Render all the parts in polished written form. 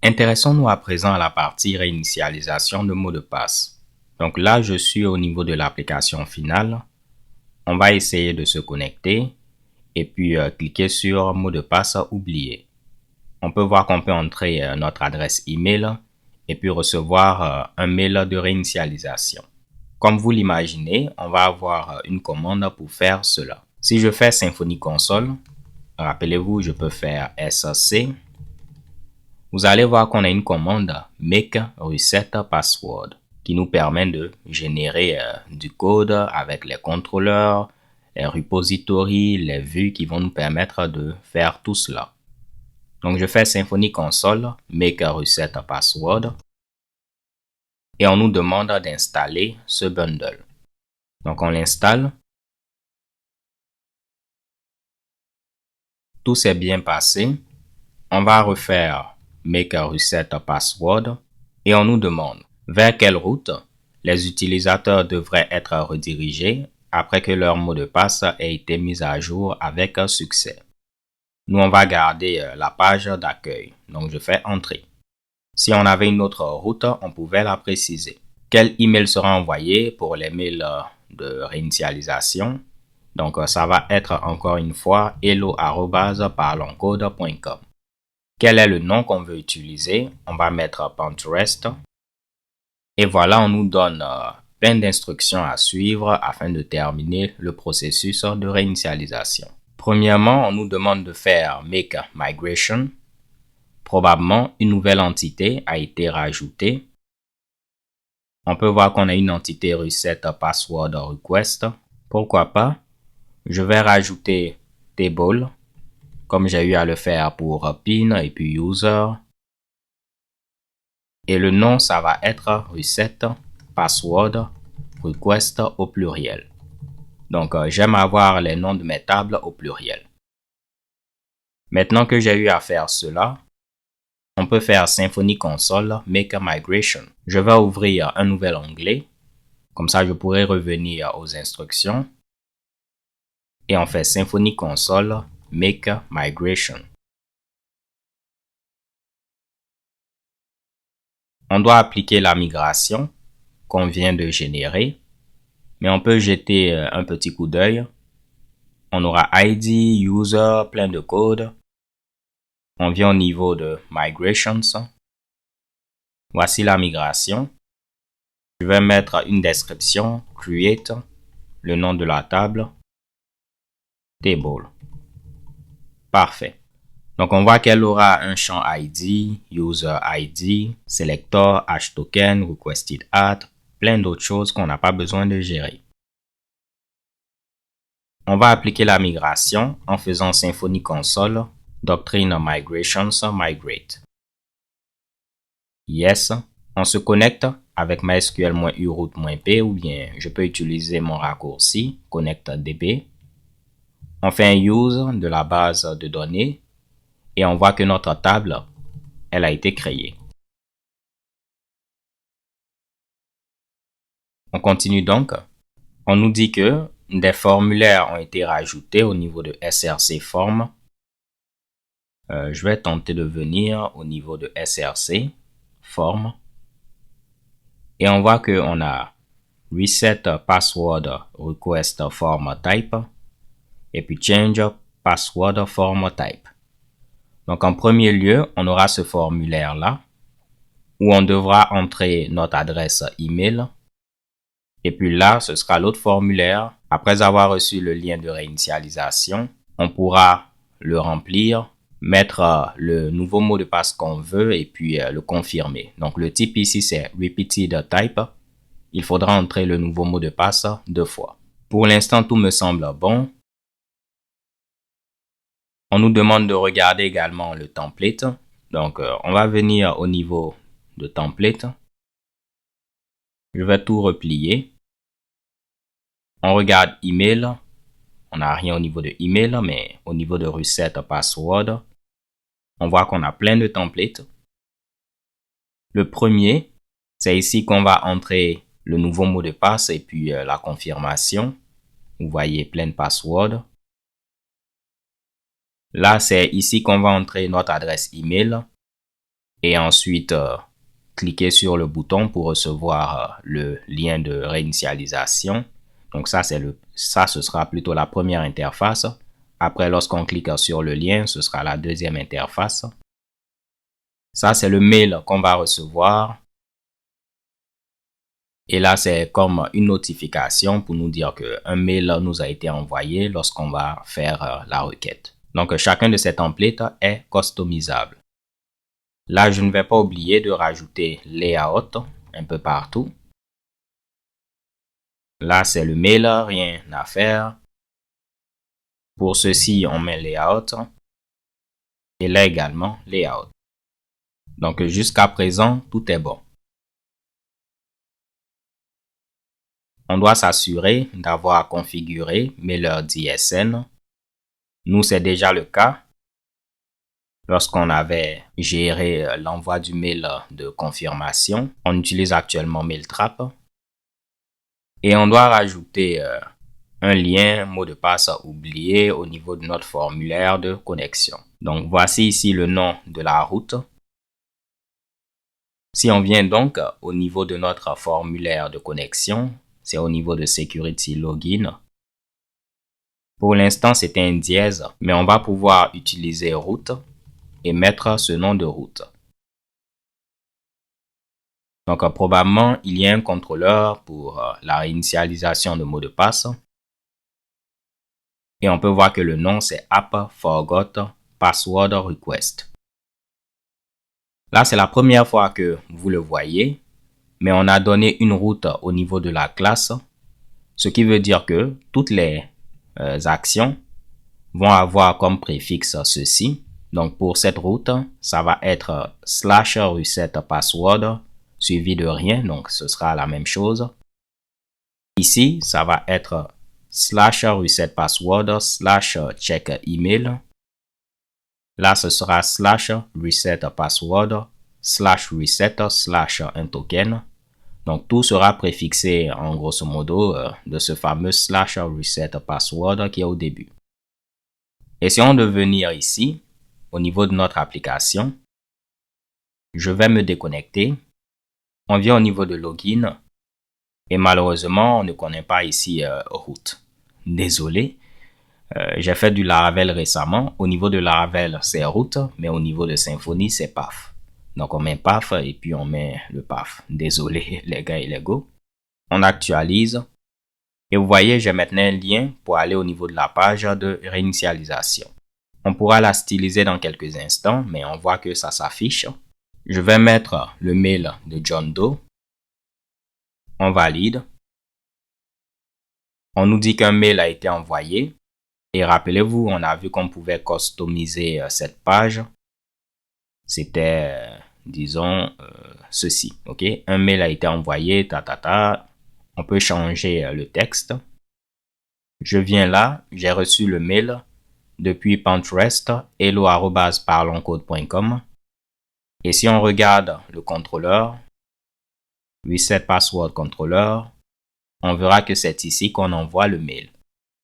Intéressons-nous à présent à la partie réinitialisation de mot de passe. Donc là, je suis au niveau de l'application finale. On va essayer de se connecter et puis cliquer sur mot de passe oublié. On peut voir qu'on peut entrer notre adresse email et puis recevoir un mail de réinitialisation. Comme vous l'imaginez, on va avoir une commande pour faire cela. Si je fais Symfony Console, rappelez-vous, je peux faire SC. Vous allez voir qu'on a une commande make reset password qui nous permet de générer du code avec les contrôleurs, les repositories, les vues qui vont nous permettre de faire tout cela. Donc je fais Symfony Console make reset password et on nous demande d'installer ce bundle. Donc on l'installe. Tout s'est bien passé. On va refaire make reset password et on nous demande vers quelle route les utilisateurs devraient être redirigés après que leur mot de passe ait été mis à jour avec succès. Nous, on va garder la page d'accueil. Donc, je fais entrer. Si on avait une autre route, on pouvait la préciser. Quel email sera envoyé pour les mails de réinitialisation? Donc, ça va être encore une fois hello@parloncode.com. Quel est le nom qu'on veut utiliser? On va mettre Pinterest. Et voilà, on nous donne plein d'instructions à suivre afin de terminer le processus de réinitialisation. Premièrement, on nous demande de faire Make Migration. Probablement, une nouvelle entité a été rajoutée. On peut voir qu'on a une entité Reset Password Request. Pourquoi pas? Je vais rajouter Table, comme j'ai eu à le faire pour Pin et puis User. Et le nom, ça va être Reset Password Request au pluriel. Donc, j'aime avoir les noms de mes tables au pluriel. Maintenant que j'ai eu à faire cela, on peut faire Symfony Console Make Migration. Je vais ouvrir un nouvel onglet. Comme ça, je pourrai revenir aux instructions. Et on fait Symfony Console Make Migration. On doit appliquer la migration qu'on vient de générer. Mais on peut jeter un petit coup d'œil. On aura ID, User, plein de code. On vient au niveau de Migrations. Voici la migration. Je vais mettre une description, Create, le nom de la table, Table. Parfait. Donc, on voit qu'elle aura un champ ID, User ID, Selector, HToken, Requested Add, plein d'autres choses qu'on n'a pas besoin de gérer. On va appliquer la migration en faisant Symfony Console, Doctrine Migrations, Migrate. Yes, on se connecte avec MySQL-uroot-p ou bien je peux utiliser mon raccourci ConnectDB. On fait un use de la base de données et on voit que notre table, elle a été créée. On continue donc. On nous dit que des formulaires ont été rajoutés au niveau de SRC Form. Je vais tenter de venir au niveau de SRC Form. Et on voit qu'on a Reset Password Request Form Type et puis Change Password Form Type. Donc en premier lieu, on aura ce formulaire-là où on devra entrer notre adresse email. Et puis là, ce sera l'autre formulaire. Après avoir reçu le lien de réinitialisation, on pourra le remplir, mettre le nouveau mot de passe qu'on veut et puis le confirmer. Donc le type ici, c'est Repeated Type. Il faudra entrer le nouveau mot de passe 2 fois. Pour l'instant, tout me semble bon. On nous demande de regarder également le template. Donc, on va venir au niveau de template. Je vais tout replier. On regarde email. On n'a rien au niveau de email, mais au niveau de reset password, on voit qu'on a plein de templates. Le premier, c'est ici qu'on va entrer le nouveau mot de passe et puis la confirmation. Vous voyez plein de passwords. Là, c'est ici qu'on va entrer notre adresse email et ensuite cliquer sur le bouton pour recevoir le lien de réinitialisation. Donc ça, ce sera plutôt la première interface. Après, lorsqu'on clique sur le lien, ce sera la deuxième interface. Ça, c'est le mail qu'on va recevoir. Et là, c'est comme une notification pour nous dire qu'un mail nous a été envoyé lorsqu'on va faire la requête. Donc, chacun de ces templates est customisable. Là, je ne vais pas oublier de rajouter layout un peu partout. Là, c'est le mail, rien à faire. Pour ceci, on met layout. Et là également, layout. Donc, jusqu'à présent, tout est bon. On doit s'assurer d'avoir configuré MailerDSN. Nous, c'est déjà le cas. Lorsqu'on avait géré l'envoi du mail de confirmation, on utilise actuellement Mailtrap. Et on doit rajouter un lien mot de passe oublié au niveau de notre formulaire de connexion. Donc, voici ici le nom de la route. Si on vient donc au niveau de notre formulaire de connexion, c'est au niveau de Security Login. Pour l'instant, c'est un dièse, mais on va pouvoir utiliser route et mettre ce nom de route. Donc, probablement, il y a un contrôleur pour la réinitialisation de mot de passe. Et on peut voir que le nom, c'est App Forgot Password Request. Là, c'est la première fois que vous le voyez, mais on a donné une route au niveau de la classe, ce qui veut dire que toutes les actions vont avoir comme préfixe ceci. Donc, pour cette route, ça va être /reset_password suivi de rien, donc ce sera la même chose. Ici, ça va être /reset_password/check email. Là, ce sera /reset_password/reset/un token. Donc, tout sera préfixé en grosso modo de ce fameux /reset_password qui est au début. Essayons de venir ici, au niveau de notre application. Je vais me déconnecter. On vient au niveau de login. Et malheureusement, on ne connaît pas ici route. Désolé. J'ai fait du Laravel récemment. Au niveau de Laravel, c'est route, mais au niveau de Symfony, c'est path. Donc, on met path et puis on met le path. Désolé, les gars et les go. On actualise. Et vous voyez, j'ai maintenant un lien pour aller au niveau de la page de réinitialisation. On pourra la styliser dans quelques instants, mais on voit que ça s'affiche. Je vais mettre le mail de John Doe. On valide. On nous dit qu'un mail a été envoyé. Et rappelez-vous, on a vu qu'on pouvait customiser cette page. C'était, disons, ceci. Ok, un mail a été envoyé, On peut changer le texte. Je viens là, j'ai reçu le mail depuis Pinterest, hello@parloncode.com. Et si on regarde le contrôleur, Reset Password Controller, on verra que c'est ici qu'on envoie le mail.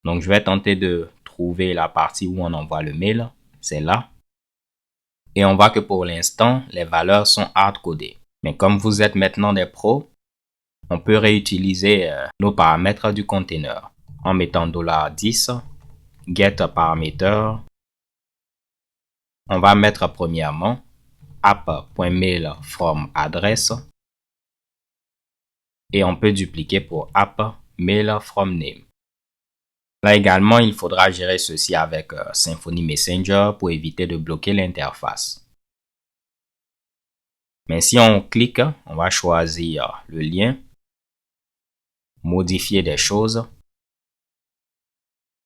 Donc, je vais tenter de trouver la partie où on envoie le mail. C'est là. Et on voit que pour l'instant, les valeurs sont hard-codées. Mais comme vous êtes maintenant des pros, on peut réutiliser nos paramètres du container en mettant $10, get parameter. On va mettre premièrement app.mail from address et on peut dupliquer pour app mail from name. Là également, il faudra gérer ceci avec Symfony Messenger pour éviter de bloquer l'interface. Mais si on clique, on va choisir le lien, modifier des choses.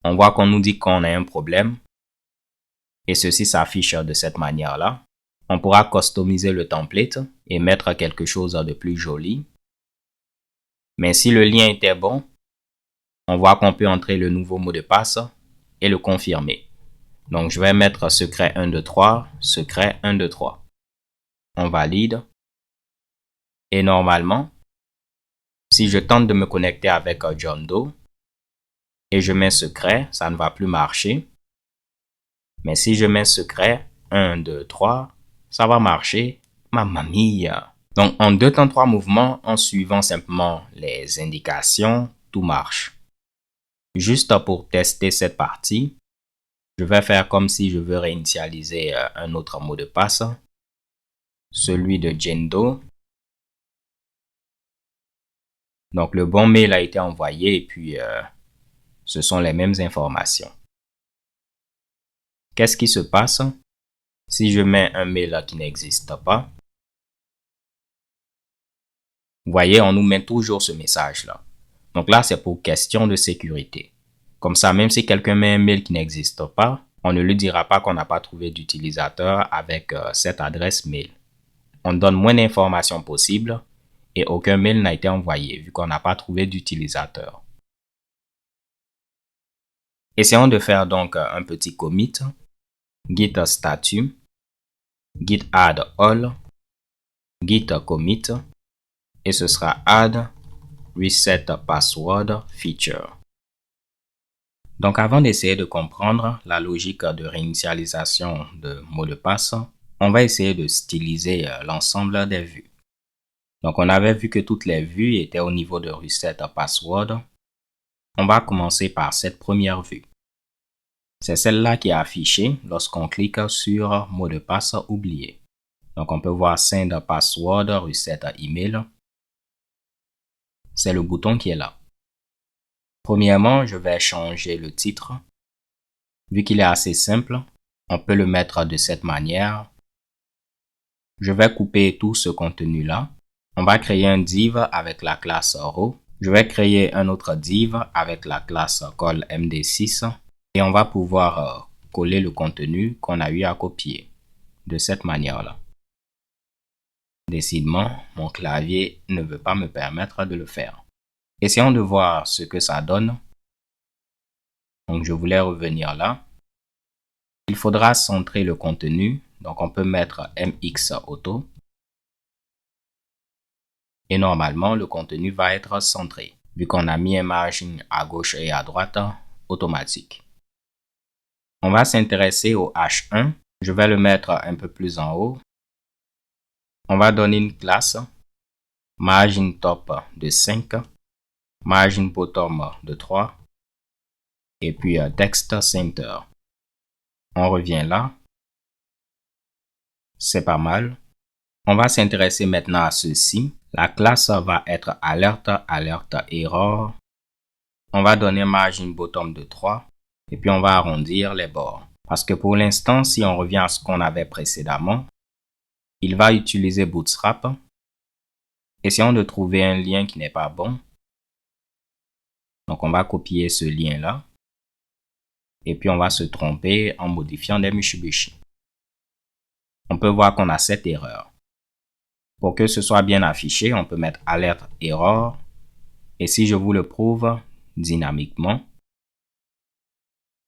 On voit qu'on nous dit qu'on a un problème et ceci s'affiche de cette manière-là. On pourra customiser le template et mettre quelque chose de plus joli. Mais si le lien était bon, on voit qu'on peut entrer le nouveau mot de passe et le confirmer. Donc, je vais mettre secret 123, secret 123. On valide. Et normalement, si je tente de me connecter avec John Doe et je mets secret, ça ne va plus marcher. Mais si je mets secret 1, 2, 3, ça va marcher. Mamma mia! Donc, en 2 temps 3 mouvements, en suivant simplement les indications, tout marche. Juste pour tester cette partie, je vais faire comme si je veux réinitialiser un autre mot de passe, celui de Jendo. Donc, le bon mail a été envoyé et puis ce sont les mêmes informations. Qu'est-ce qui se passe si je mets un mail qui n'existe pas? Vous voyez, on nous met toujours ce message-là. Donc là, c'est pour question de sécurité. Comme ça, même si quelqu'un met un mail qui n'existe pas, on ne lui dira pas qu'on n'a pas trouvé d'utilisateur avec cette adresse mail. On donne moins d'informations possibles et aucun mail n'a été envoyé vu qu'on n'a pas trouvé d'utilisateur. Essayons de faire donc un petit commit, git statut, git add all, git commit et ce sera add reset password feature. Donc avant d'essayer de comprendre la logique de réinitialisation de mot de passe, on va essayer de styliser l'ensemble des vues. Donc on avait vu que toutes les vues étaient au niveau de reset password. On va commencer par cette première vue. C'est celle-là qui est affichée lorsqu'on clique sur mot de passe oublié. Donc on peut voir send password reset email. C'est le bouton qui est là. Premièrement, je vais changer le titre. Vu qu'il est assez simple, on peut le mettre de cette manière. Je vais couper tout ce contenu-là. On va créer un div avec la classe row. Je vais créer un autre div avec la classe call md6 et on va pouvoir coller le contenu qu'on a eu à copier de cette manière-là. Décidément, mon clavier ne veut pas me permettre de le faire. Essayons de voir ce que ça donne. Donc, je voulais revenir là. Il faudra centrer le contenu. Donc, on peut mettre MX Auto. Et normalement, le contenu va être centré, vu qu'on a mis un margin à gauche et à droite automatique. On va s'intéresser au H1. Je vais le mettre un peu plus en haut. On va donner une classe margin top de 5, margin bottom de 3 et puis text center. On revient là. C'est pas mal. On va s'intéresser maintenant à ceci. La classe va être alerte error. On va donner margin bottom de 3 et puis on va arrondir les bords. Parce que pour l'instant, si on revient à ce qu'on avait précédemment, il va utiliser Bootstrap. Essayons de trouver un lien qui n'est pas bon. Donc on va copier ce lien-là. Et puis on va se tromper en modifiant des Mitsubishi. On peut voir qu'on a cette erreur. Pour que ce soit bien affiché, on peut mettre alerte error. Et si je vous le prouve dynamiquement,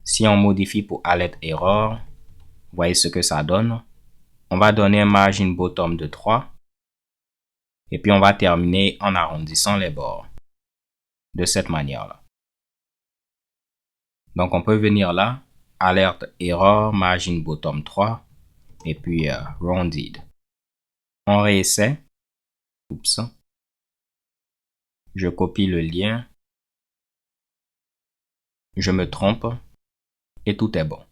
si on modifie pour alerte error, vous voyez ce que ça donne. On va donner un margin bottom de 3. Et puis on va terminer en arrondissant les bords. De cette manière-là. Donc on peut venir là, alerte error, margin bottom 3. Et puis rounded. On réessaie. Oups. Je copie le lien. Je me trompe. Et tout est bon.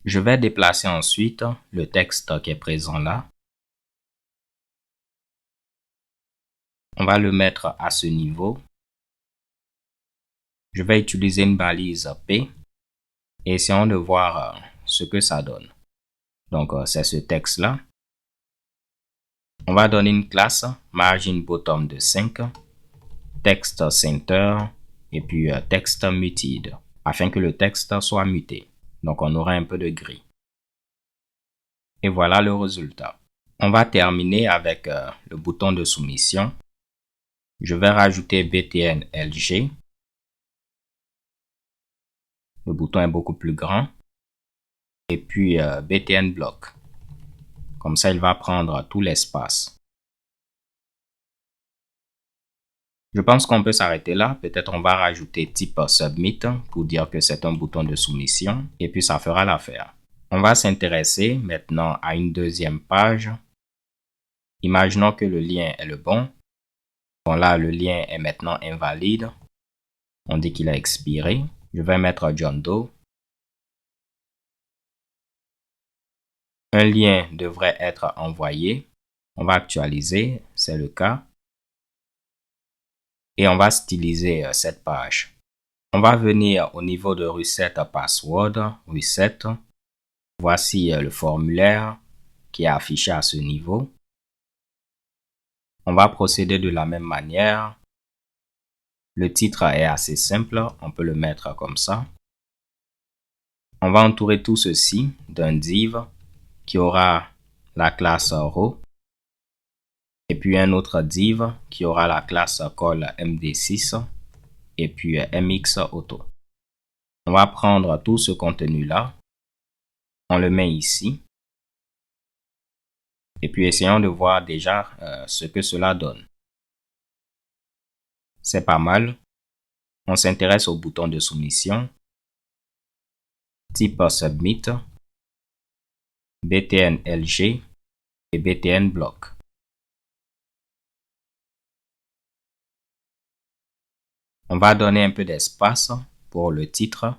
Je vais déplacer ensuite le texte qui est présent là. On va le mettre à ce niveau. Je vais utiliser une balise P. Et essayons de voir ce que ça donne. Donc c'est ce texte là. On va donner une classe margin bottom de 5, text center et puis text muted afin que le texte soit muté. Donc on aura un peu de gris. Et voilà le résultat. On va terminer avec le bouton de soumission. Je vais rajouter btn lg. Le bouton est beaucoup plus grand. Et puis btn block. Comme ça, il va prendre tout l'espace. Je pense qu'on peut s'arrêter là. Peut-être on va rajouter type submit pour dire que c'est un bouton de soumission. Et puis ça fera l'affaire. On va s'intéresser maintenant à une deuxième page. Imaginons que le lien est le bon. Bon là, le lien est maintenant invalide. On dit qu'il a expiré. Je vais mettre John Doe. Un lien devrait être envoyé. On va actualiser, c'est le cas. Et on va styliser cette page. On va venir au niveau de Reset Password, Reset. Voici le formulaire qui est affiché à ce niveau. On va procéder de la même manière. Le titre est assez simple, on peut le mettre comme ça. On va entourer tout ceci d'un div qui aura la classe row et puis un autre div qui aura la classe call md6 et puis mxauto. On va prendre tout ce contenu-là, on le met ici et puis essayons de voir déjà ce que cela donne. C'est pas mal. On s'intéresse au bouton de soumission, type submit, btn lg et btn block. On va donner un peu d'espace pour le titre.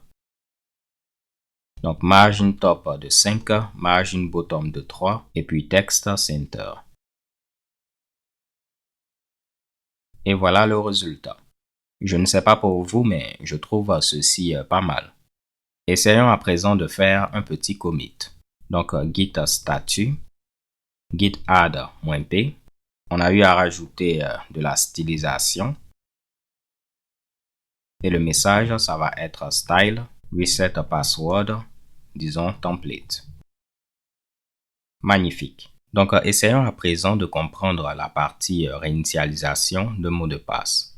Donc margin top de 5, margin bottom de 3 et puis texte center. Et voilà le résultat. Je ne sais pas pour vous, mais je trouve ceci pas mal. Essayons à présent de faire un petit commit. Donc git statut, git add-p. On a eu à rajouter de la stylisation. Et le message, ça va être style, reset password, disons template. Magnifique. Donc, essayons à présent de comprendre la partie réinitialisation de mot de passe.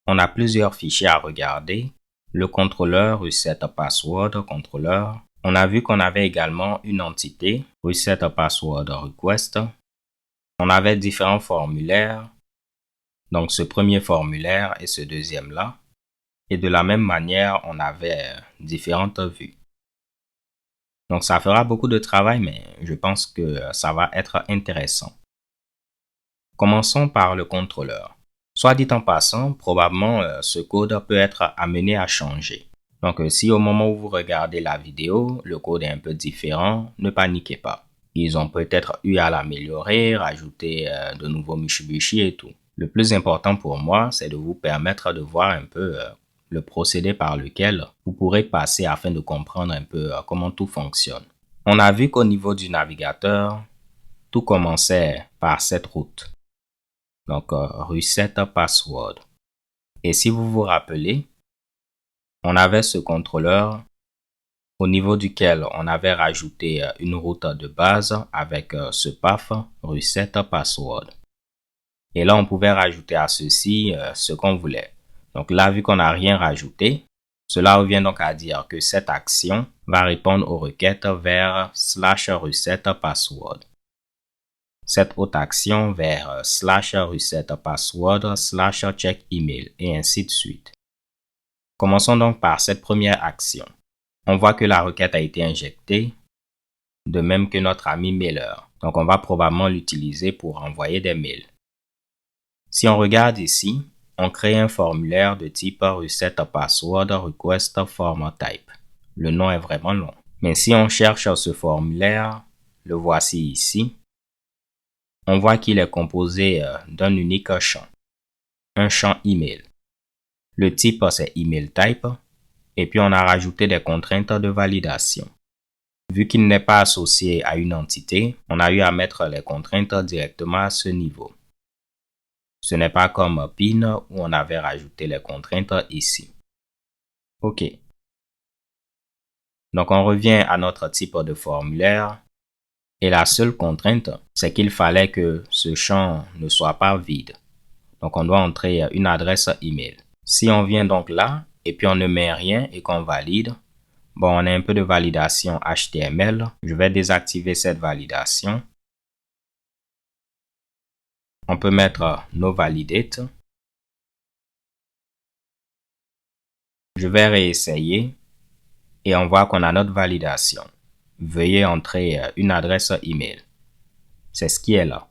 On a plusieurs fichiers à regarder. Le contrôleur reset password contrôleur. On a vu qu'on avait également une entité reset password request. On avait différents formulaires. Donc, ce premier formulaire et ce deuxième-là. Et de la même manière, on avait différentes vues. Donc, ça fera beaucoup de travail, mais je pense que ça va être intéressant. Commençons par le contrôleur. Soit dit en passant, probablement ce code peut être amené à changer. Donc, si au moment où vous regardez la vidéo, le code est un peu différent, ne paniquez pas. Ils ont peut-être eu à l'améliorer, rajouter de nouveaux Mitsubishi et tout. Le plus important pour moi, c'est de vous permettre de voir un peu le procédé par lequel vous pourrez passer afin de comprendre un peu comment tout fonctionne. On a vu qu'au niveau du navigateur, tout commençait par cette route. Donc, reset password. Et si vous vous rappelez, on avait ce contrôleur au niveau duquel on avait rajouté une route de base avec ce path reset password. Et là, on pouvait rajouter à ceci ce qu'on voulait. Donc là, vu qu'on n'a rien rajouté, cela revient donc à dire que cette action va répondre aux requêtes vers /reset password. Cette autre action vers /reset password /check email et ainsi de suite. Commençons donc par cette première action. On voit que la requête a été injectée, de même que notre ami mailer. Donc on va probablement l'utiliser pour envoyer des mails. Si on regarde ici, on crée un formulaire de type reset password request form type. Le nom est vraiment long. Mais si on cherche ce formulaire, le voici ici. On voit qu'il est composé d'un unique champ. Un champ email. Le type c'est email type. Et puis on a rajouté des contraintes de validation. Vu qu'il n'est pas associé à une entité, on a eu à mettre les contraintes directement à ce niveau. Ce n'est pas comme PIN où on avait rajouté les contraintes ici. OK. Donc on revient à notre type de formulaire. Et la seule contrainte, c'est qu'il fallait que ce champ ne soit pas vide. Donc on doit entrer une adresse email. Si on vient donc là, et puis on ne met rien et qu'on valide, bon, on a un peu de validation HTML. Je vais désactiver cette validation. On peut mettre no validate. Je vais réessayer et on voit qu'on a notre validation. veuillez entrer une adresse email. C'est ce qui est là.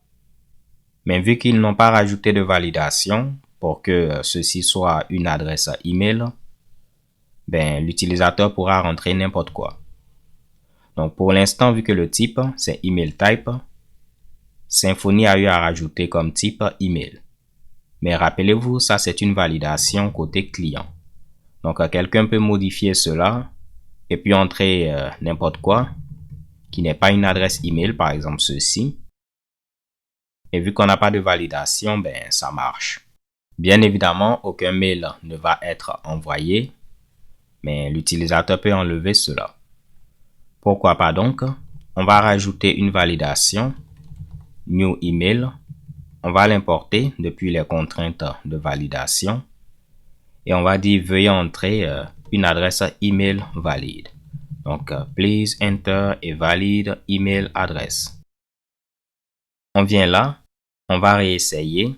Mais vu qu'ils n'ont pas rajouté de validation pour que ceci soit une adresse email, l'utilisateur pourra rentrer n'importe quoi. Donc pour l'instant, vu que le type c'est email type, Symfony a eu à rajouter comme type email. Mais rappelez-vous, ça c'est une validation côté client. Donc quelqu'un peut modifier cela et puis entrer n'importe quoi qui n'est pas une adresse email, par exemple ceci. Et vu qu'on n'a pas de validation, ça marche. Bien évidemment, aucun mail ne va être envoyé, mais l'utilisateur peut enlever cela. Pourquoi pas donc? On va rajouter une validation, new email. On va l'importer depuis les contraintes de validation. Et on va dire veuillez entrer une adresse email valide. Donc, please enter a valid email address. On vient là, on va réessayer.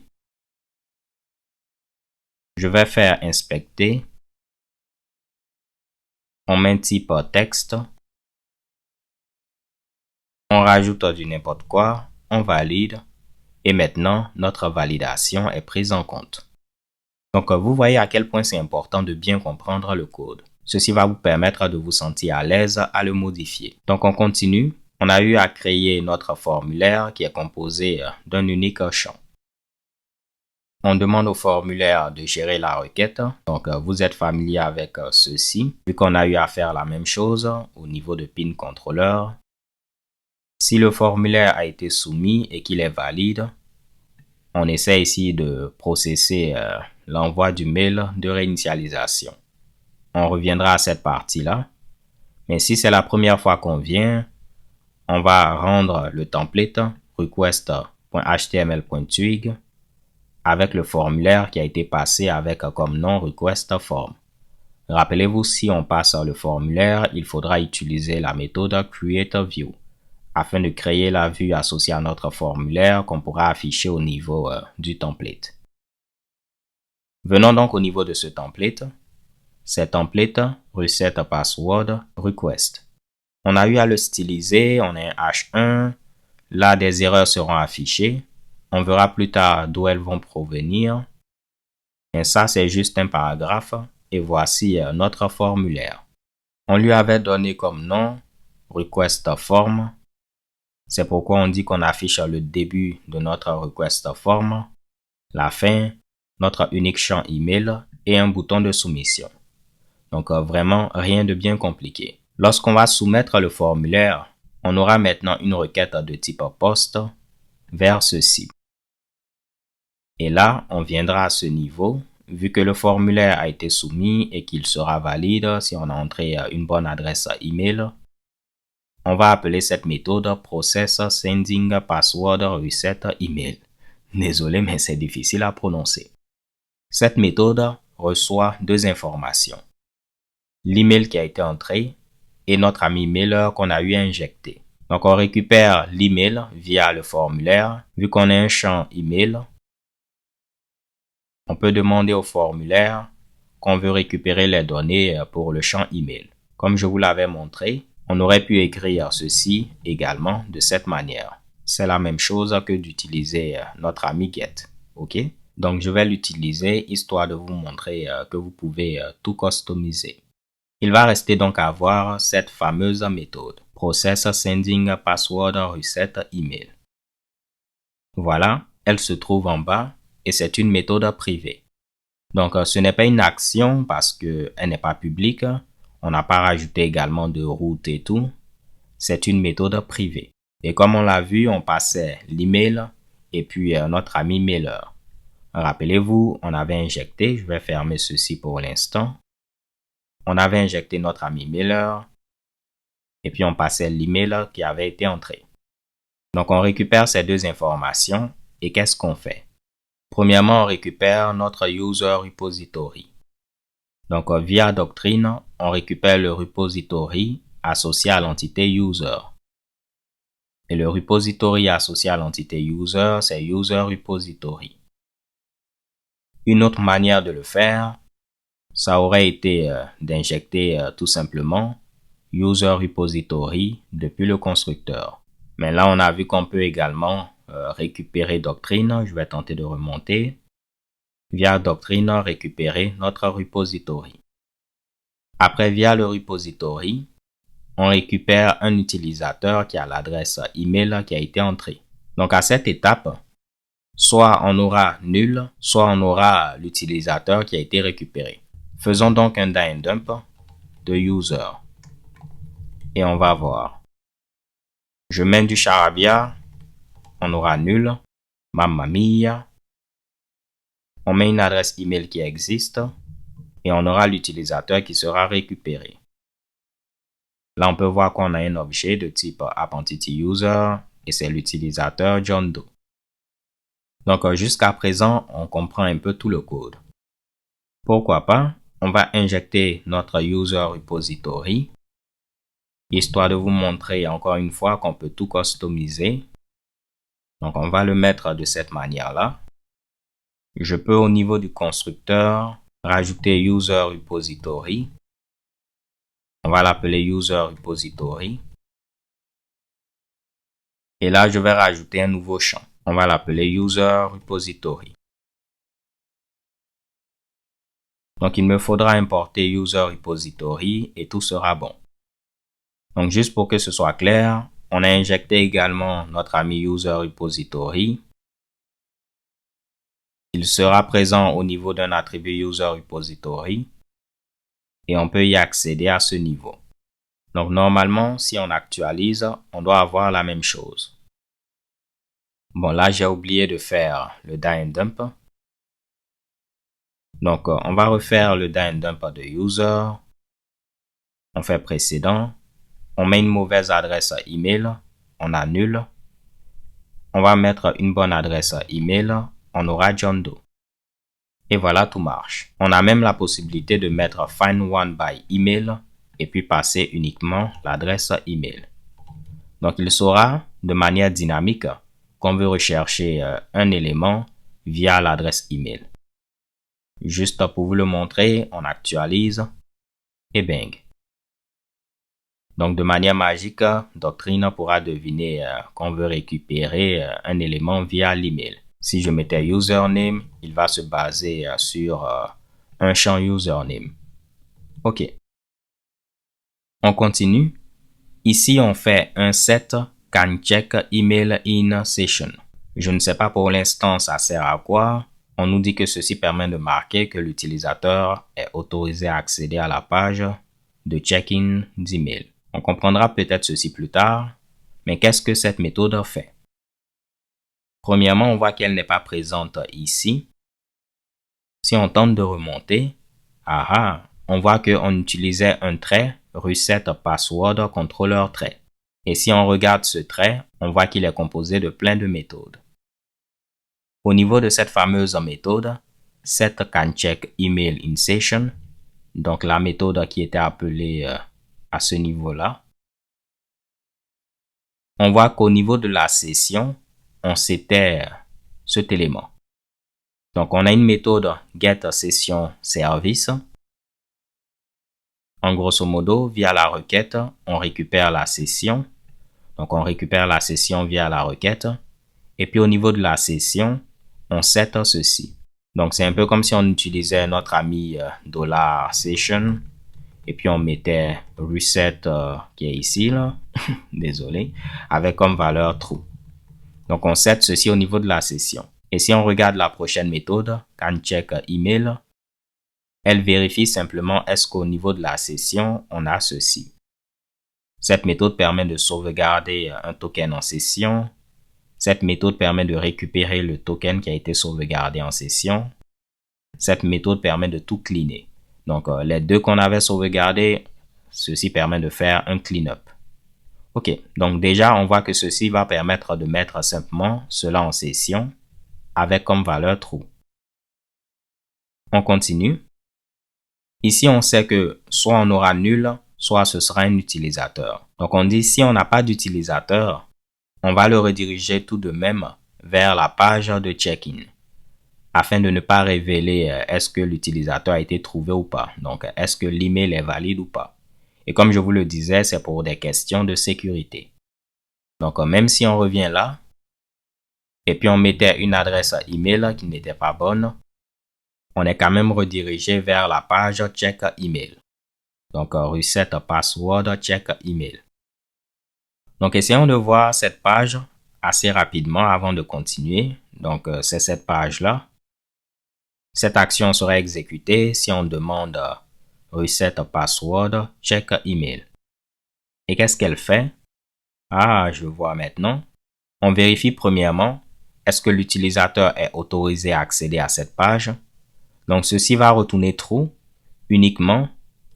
Je vais faire inspecter. On met type texte. On rajoute du n'importe quoi. On valide. Et maintenant, notre validation est prise en compte. Donc, vous voyez à quel point c'est important de bien comprendre le code. Ceci va vous permettre de vous sentir à l'aise à le modifier. Donc, on continue. On a eu à créer notre formulaire qui est composé d'un unique champ. On demande au formulaire de gérer la requête. Donc, vous êtes familier avec ceci. Vu qu'on a eu à faire la même chose au niveau de pin controller. Si le formulaire a été soumis et qu'il est valide, on essaie ici de processer l'envoi du mail de réinitialisation. On reviendra à cette partie-là. Mais si c'est la première fois qu'on vient, on va rendre le template request.html.twig avec le formulaire qui a été passé avec comme nom request form. Rappelez-vous, si on passe le formulaire, il faudra utiliser la méthode createView afin de créer la vue associée à notre formulaire qu'on pourra afficher au niveau du template. Venons donc au niveau de ce template. C'est template reset password request. On a eu à le styliser, on a un H1. Là, des erreurs seront affichées. On verra plus tard d'où elles vont provenir. Et ça, c'est juste un paragraphe. Et voici notre formulaire. On lui avait donné comme nom request form. C'est pourquoi on dit qu'on affiche le début de notre request form, la fin, notre unique champ email et un bouton de soumission. Donc vraiment rien de bien compliqué. Lorsqu'on va soumettre le formulaire, on aura maintenant une requête de type post vers ceci. Et là, on viendra à ce niveau. Vu que le formulaire a été soumis et qu'il sera valide si on a entré une bonne adresse email, on va appeler cette méthode process sending password reset email. Désolé, mais c'est difficile à prononcer. Cette méthode reçoit deux informations. L'email qui a été entré et notre ami mailer qu'on a eu à injecter. Donc, on récupère l'email via le formulaire. Vu qu'on a un champ email, on peut demander au formulaire qu'on veut récupérer les données pour le champ email. Comme je vous l'avais montré, on aurait pu écrire ceci également de cette manière. C'est la même chose que d'utiliser notre ami get. OK? Donc, je vais l'utiliser histoire de vous montrer que vous pouvez tout customiser. Il va rester donc à voir cette fameuse méthode. Process sending password reset email. Voilà, elle se trouve en bas et c'est une méthode privée. Donc, ce n'est pas une action parce qu'elle n'est pas publique. On n'a pas rajouté également de route et tout. C'est une méthode privée. Et comme on l'a vu, on passait l'email et puis notre ami mailer. Rappelez-vous, on avait injecté, je vais fermer ceci pour l'instant. On avait injecté notre ami mailer et puis on passait l'email qui avait été entré. Donc, on récupère ces deux informations et qu'est-ce qu'on fait? Premièrement, on récupère notre user repository. Donc, via Doctrine, on récupère le repository associé à l'entité user. Et le repository associé à l'entité user, c'est user repository. Une autre manière de le faire, ça aurait été d'injecter tout simplement user repository depuis le constructeur. Mais là, on a vu qu'on peut également récupérer Doctrine. Je vais tenter de remonter. Via Doctrine, récupérer notre repository. Après, via le repository, on récupère un utilisateur qui a l'adresse email qui a été entrée. Donc, à cette étape, soit on aura nul, soit on aura l'utilisateur qui a été récupéré. Faisons donc un die dump de user. Et on va voir. Je mets du charabia, on aura nul, mamma mia. On met une adresse email qui existe et on aura l'utilisateur qui sera récupéré. Là, on peut voir qu'on a un objet de type AppEntityUser et c'est l'utilisateur John Doe. Donc, jusqu'à présent, on comprend un peu tout le code. Pourquoi pas, on va injecter notre user repository, histoire de vous montrer encore une fois qu'on peut tout customiser. Donc, on va le mettre de cette manière-là. Je peux, au niveau du constructeur, rajouter user repository. On va l'appeler user repository. Et là, je vais rajouter un nouveau champ. On va l'appeler user repository. Donc, il me faudra importer user repository et tout sera bon. Donc, juste pour que ce soit clair, on a injecté également notre ami user repository. Il sera présent au niveau d'un attribut user repository et on peut y accéder à ce niveau. Donc, normalement, si on actualise, on doit avoir la même chose. Bon, là, j'ai oublié de faire le die dump. Donc, on va refaire le die dump de user. On fait précédent. On met une mauvaise adresse email. On annule. On va mettre une bonne adresse email. On aura John Doe. Et voilà, tout marche. On a même la possibilité de mettre find one by email et puis passer uniquement l'adresse email. Donc, il saura de manière dynamique qu'on veut rechercher un élément via l'adresse email. Juste pour vous le montrer, on actualise et bang. Donc, de manière magique, Doctrine pourra deviner qu'on veut récupérer un élément via l'email. Si je mettais username, il va se baser sur un champ username. OK. On continue. Ici, on fait un set can check email in session. Je ne sais pas pour l'instant ça sert à quoi. On nous dit que ceci permet de marquer que l'utilisateur est autorisé à accéder à la page de check-in d'email. On comprendra peut-être ceci plus tard, mais qu'est-ce que cette méthode fait? Premièrement, on voit qu'elle n'est pas présente ici. Si on tente de remonter, on voit qu'on utilisait un trait reset password controller trait. Et si on regarde ce trait, on voit qu'il est composé de plein de méthodes. Au niveau de cette fameuse méthode, set can check email in session, donc la méthode qui était appelée à ce niveau-là, on voit qu'au niveau de la session, on s'était cet élément. Donc, on a une méthode getSessionService. En grosso modo, via la requête, on récupère la session. Donc, on récupère la session via la requête. Et puis, au niveau de la session, on set ceci. Donc, c'est un peu comme si on utilisait notre ami $session. Et puis, on mettait reset qui est ici, là. Désolé. Avec comme valeur true. Donc, on set ceci au niveau de la session. Et si on regarde la prochaine méthode, canCheck email, elle vérifie simplement est-ce qu'au niveau de la session, on a ceci. Cette méthode permet de sauvegarder un token en session. Cette méthode permet de récupérer le token qui a été sauvegardé en session. Cette méthode permet de tout cleaner. Donc, les deux qu'on avait sauvegardés, ceci permet de faire un cleanup. OK, donc déjà, on voit que ceci va permettre de mettre simplement cela en session avec comme valeur true. On continue. Ici, on sait que soit on aura nul, soit ce sera un utilisateur. Donc, on dit si on n'a pas d'utilisateur, on va le rediriger tout de même vers la page de check-in afin de ne pas révéler est-ce que l'utilisateur a été trouvé ou pas. Donc, est-ce que l'email est valide ou pas. Et comme je vous le disais, c'est pour des questions de sécurité. Donc, même si on revient là, et puis on mettait une adresse email qui n'était pas bonne, on est quand même redirigé vers la page Check Email. Donc, Reset Password Check Email. Donc, essayons de voir cette page assez rapidement avant de continuer. Donc, c'est cette page-là. Cette action sera exécutée si on demande Reset Password Check Email. Et qu'est-ce qu'elle fait? Ah, je vois maintenant. On vérifie premièrement, est-ce que l'utilisateur est autorisé à accéder à cette page? Donc, ceci va retourner true uniquement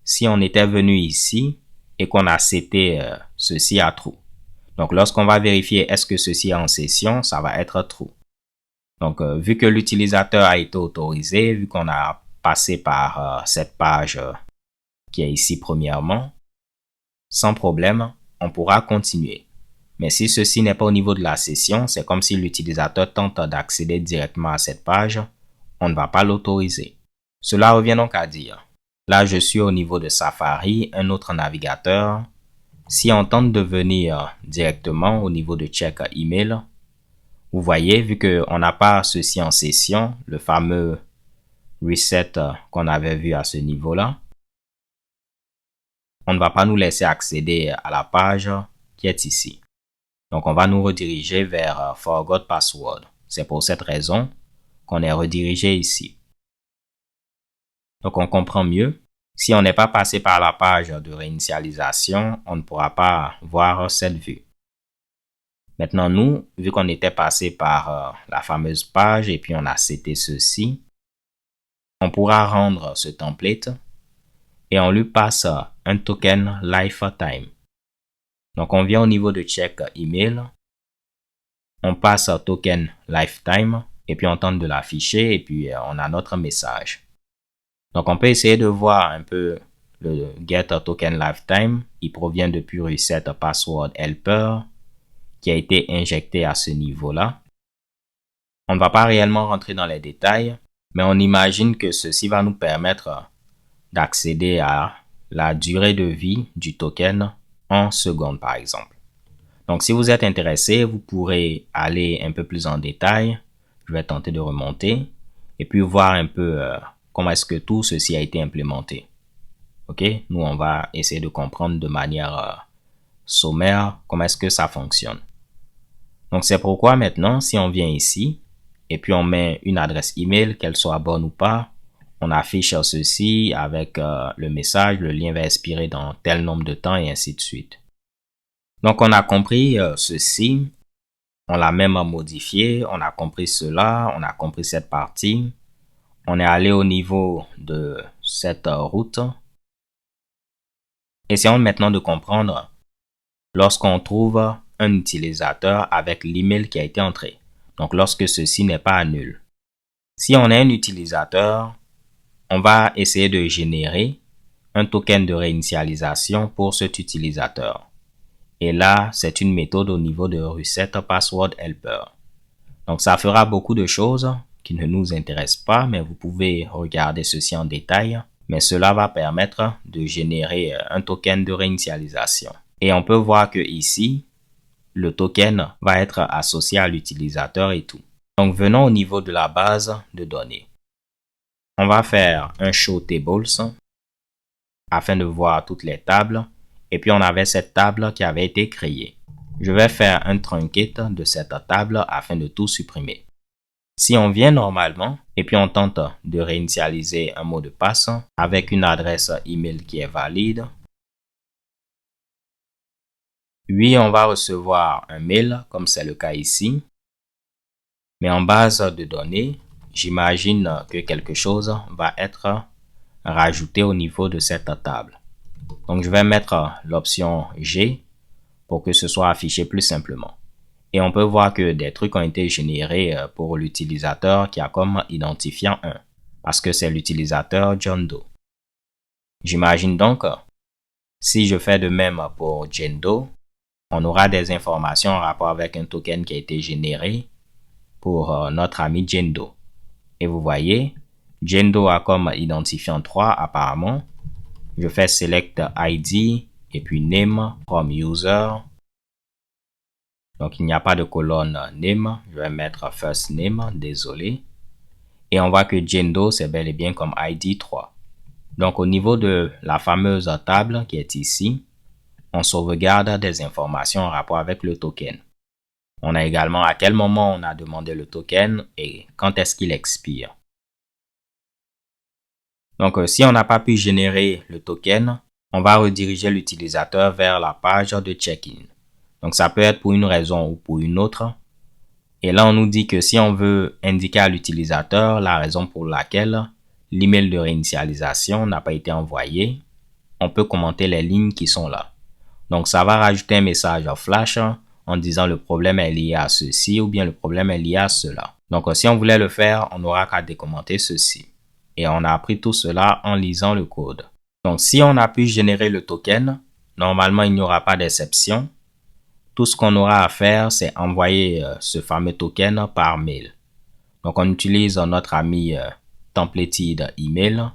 si on était venu ici et qu'on a seté ceci à true. Donc, lorsqu'on va vérifier est-ce que ceci est en session, ça va être true. Donc, vu que l'utilisateur a été autorisé, vu qu'on a passé par cette page qui est ici premièrement, sans problème, on pourra continuer. Mais si ceci n'est pas au niveau de la session, c'est comme si l'utilisateur tente d'accéder directement à cette page, on ne va pas l'autoriser. Cela revient donc à dire, là je suis au niveau de Safari, un autre navigateur. Si on tente de venir directement au niveau de Check Email, vous voyez, vu qu'on n'a pas ceci en session, le fameux reset qu'on avait vu à ce niveau-là, on ne va pas nous laisser accéder à la page qui est ici. Donc, on va nous rediriger vers Forgot Password. C'est pour cette raison qu'on est redirigé ici. Donc, on comprend mieux. Si on n'est pas passé par la page de réinitialisation, on ne pourra pas voir cette vue. Maintenant, nous, vu qu'on était passé par la fameuse page et puis on a seté ceci, on pourra rendre ce template et on lui passe un token lifetime. Donc, on vient au niveau de Check Email, on passe token lifetime et puis on tente de l'afficher et puis on a notre message. Donc, on peut essayer de voir un peu le Get Token Lifetime. Il provient depuis Reset Password Helper qui a été injecté à ce niveau-là. On ne va pas réellement rentrer dans les détails, mais on imagine que ceci va nous permettre d'accéder à la durée de vie du token en secondes, par exemple. Donc, si vous êtes intéressé, vous pourrez aller un peu plus en détail. Je vais tenter de remonter et puis voir un peu comment est-ce que tout ceci a été implémenté. OK? Nous, on va essayer de comprendre de manière sommaire comment est-ce que ça fonctionne. Donc, c'est pourquoi maintenant, si on vient ici et puis on met une adresse email, qu'elle soit bonne ou pas, on affiche ceci avec le message, le lien va expirer dans tel nombre de temps et ainsi de suite. Donc, on a compris ceci, on l'a même modifié, on a compris cela, on a compris cette partie. On est allé au niveau de cette route. Essayons maintenant de comprendre lorsqu'on trouve un utilisateur avec l'email qui a été entré. Donc, lorsque ceci n'est pas nul. Si on est un utilisateur, on va essayer de générer un token de réinitialisation pour cet utilisateur. Et là, c'est une méthode au niveau de Reset Password Helper. Donc, ça fera beaucoup de choses qui ne nous intéressent pas, mais vous pouvez regarder ceci en détail. Mais cela va permettre de générer un token de réinitialisation. Et on peut voir que ici, le token va être associé à l'utilisateur et tout. Donc, venons au niveau de la base de données. On va faire un Show Tables afin de voir toutes les tables. Et puis, on avait cette table qui avait été créée. Je vais faire un truncate de cette table afin de tout supprimer. Si on vient normalement et puis on tente de réinitialiser un mot de passe avec une adresse email qui est valide, oui, on va recevoir un mail comme c'est le cas ici. Mais en base de données, j'imagine que quelque chose va être rajouté au niveau de cette table. Donc, je vais mettre l'option G pour que ce soit affiché plus simplement. Et on peut voir que des trucs ont été générés pour l'utilisateur qui a comme identifiant 1, parce que c'est l'utilisateur John Doe. J'imagine donc, si je fais de même pour Jane Doe, on aura des informations en rapport avec un token qui a été généré pour notre ami Jane Doe. Et vous voyez, Jane Doe a comme identifiant 3 apparemment, Je fais select ID et puis name from user. Donc, il n'y a pas de colonne name. Je vais mettre first name, désolé. Et on voit que Jendo, c'est bel et bien comme ID 3. Donc, au niveau de la fameuse table qui est ici, on sauvegarde des informations en rapport avec le token. On a également à quel moment on a demandé le token et quand est-ce qu'il expire. Donc, si on n'a pas pu générer le token, on va rediriger l'utilisateur vers la page de check-in. Donc, ça peut être pour une raison ou pour une autre. Et là, on nous dit que si on veut indiquer à l'utilisateur la raison pour laquelle l'email de réinitialisation n'a pas été envoyé, on peut commenter les lignes qui sont là. Donc, ça va rajouter un message flash en disant le problème est lié à ceci ou bien le problème est lié à cela. Donc, si on voulait le faire, on n'aura qu'à décommenter ceci. Et on a appris tout cela en lisant le code. Donc, si on a pu générer le token, normalement, il n'y aura pas d'exception. Tout ce qu'on aura à faire, c'est envoyer ce fameux token par mail. Donc, on utilise notre ami templated email.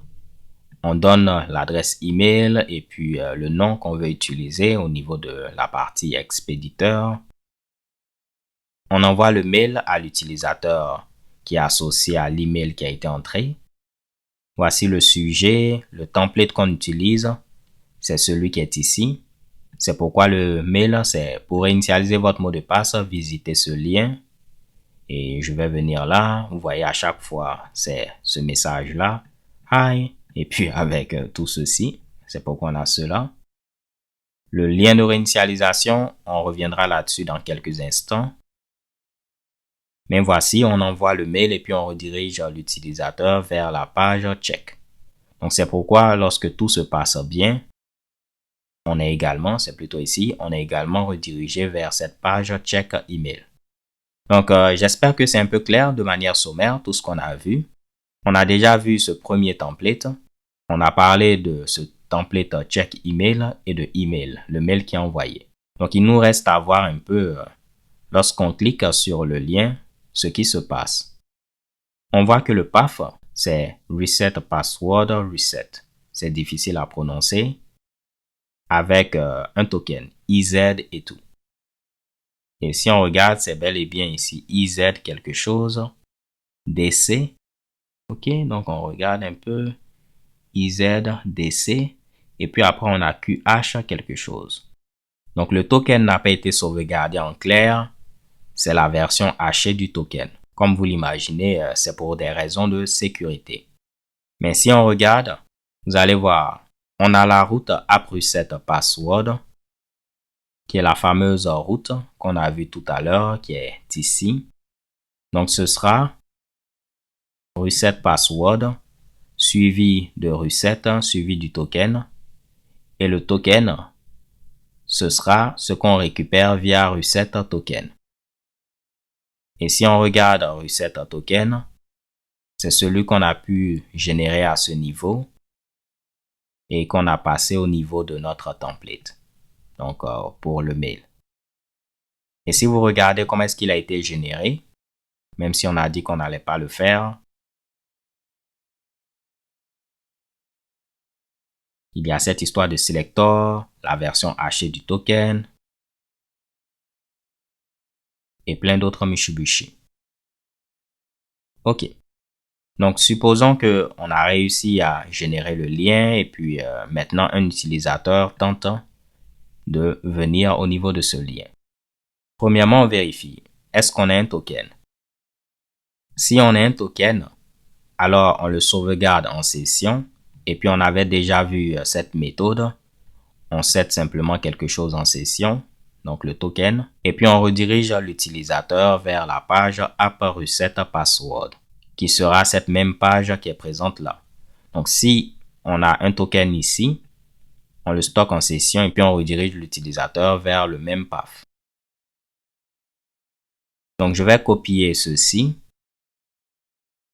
On donne l'adresse email et puis le nom qu'on veut utiliser au niveau de la partie expéditeur. On envoie le mail à l'utilisateur qui est associé à l'email qui a été entré. Voici le sujet, le template qu'on utilise, c'est celui qui est ici. C'est pourquoi le mail, c'est pour initialiser votre mot de passe, visitez ce lien. Et je vais venir là, vous voyez à chaque fois, c'est ce message-là. Hi! Et puis avec tout ceci, c'est pourquoi on a cela. Le lien de réinitialisation, on reviendra là-dessus dans quelques instants. Mais voici, on envoie le mail et puis on redirige l'utilisateur vers la page check. Donc c'est pourquoi lorsque tout se passe bien, on est également, c'est plutôt ici, on est également redirigé vers cette page check email. Donc j'espère que c'est un peu clair de manière sommaire tout ce qu'on a vu. On a déjà vu ce premier template. On a parlé de ce template check email et de email, le mail qui est envoyé. Donc il nous reste à voir un peu, lorsqu'on clique sur le lien, ce qui se passe. On voit que le path, c'est reset password reset. C'est difficile à prononcer avec un token, EZ et tout. Et si on regarde, c'est bel et bien ici, EZ quelque chose, DC. Ok, donc on regarde un peu, EZ, DC, et puis après on a QH quelque chose. Donc le token n'a pas été sauvegardé en clair, c'est la version hachée du token. Comme vous l'imaginez, c'est pour des raisons de sécurité. Mais si on regarde, vous allez voir, on a la route app-reset password, qui est la fameuse route qu'on a vue tout à l'heure, qui est ici. Donc ce sera reset password, suivi de reset, suivi du token. Et le token, ce sera ce qu'on récupère via reset token. Et si on regarde reset token, c'est celui qu'on a pu générer à ce niveau et qu'on a passé au niveau de notre template. Donc, pour le mail. Et si vous regardez comment est-ce qu'il a été généré, même si on a dit qu'on n'allait pas le faire, il y a cette histoire de selector, la version hachée du token et plein d'autres Mitsubishi. Ok. Donc, supposons qu'on a réussi à générer le lien et puis maintenant un utilisateur tente de venir au niveau de ce lien. Premièrement, on vérifie. Est-ce qu'on a un token? Si on a un token, alors on le sauvegarde en session. Et puis on avait déjà vu cette méthode. On set simplement quelque chose en session, donc le token. Et puis on redirige l'utilisateur vers la page app reset password, qui sera cette même page qui est présente là. Donc si on a un token ici, on le stocke en session et puis on redirige l'utilisateur vers le même path. Donc je vais copier ceci.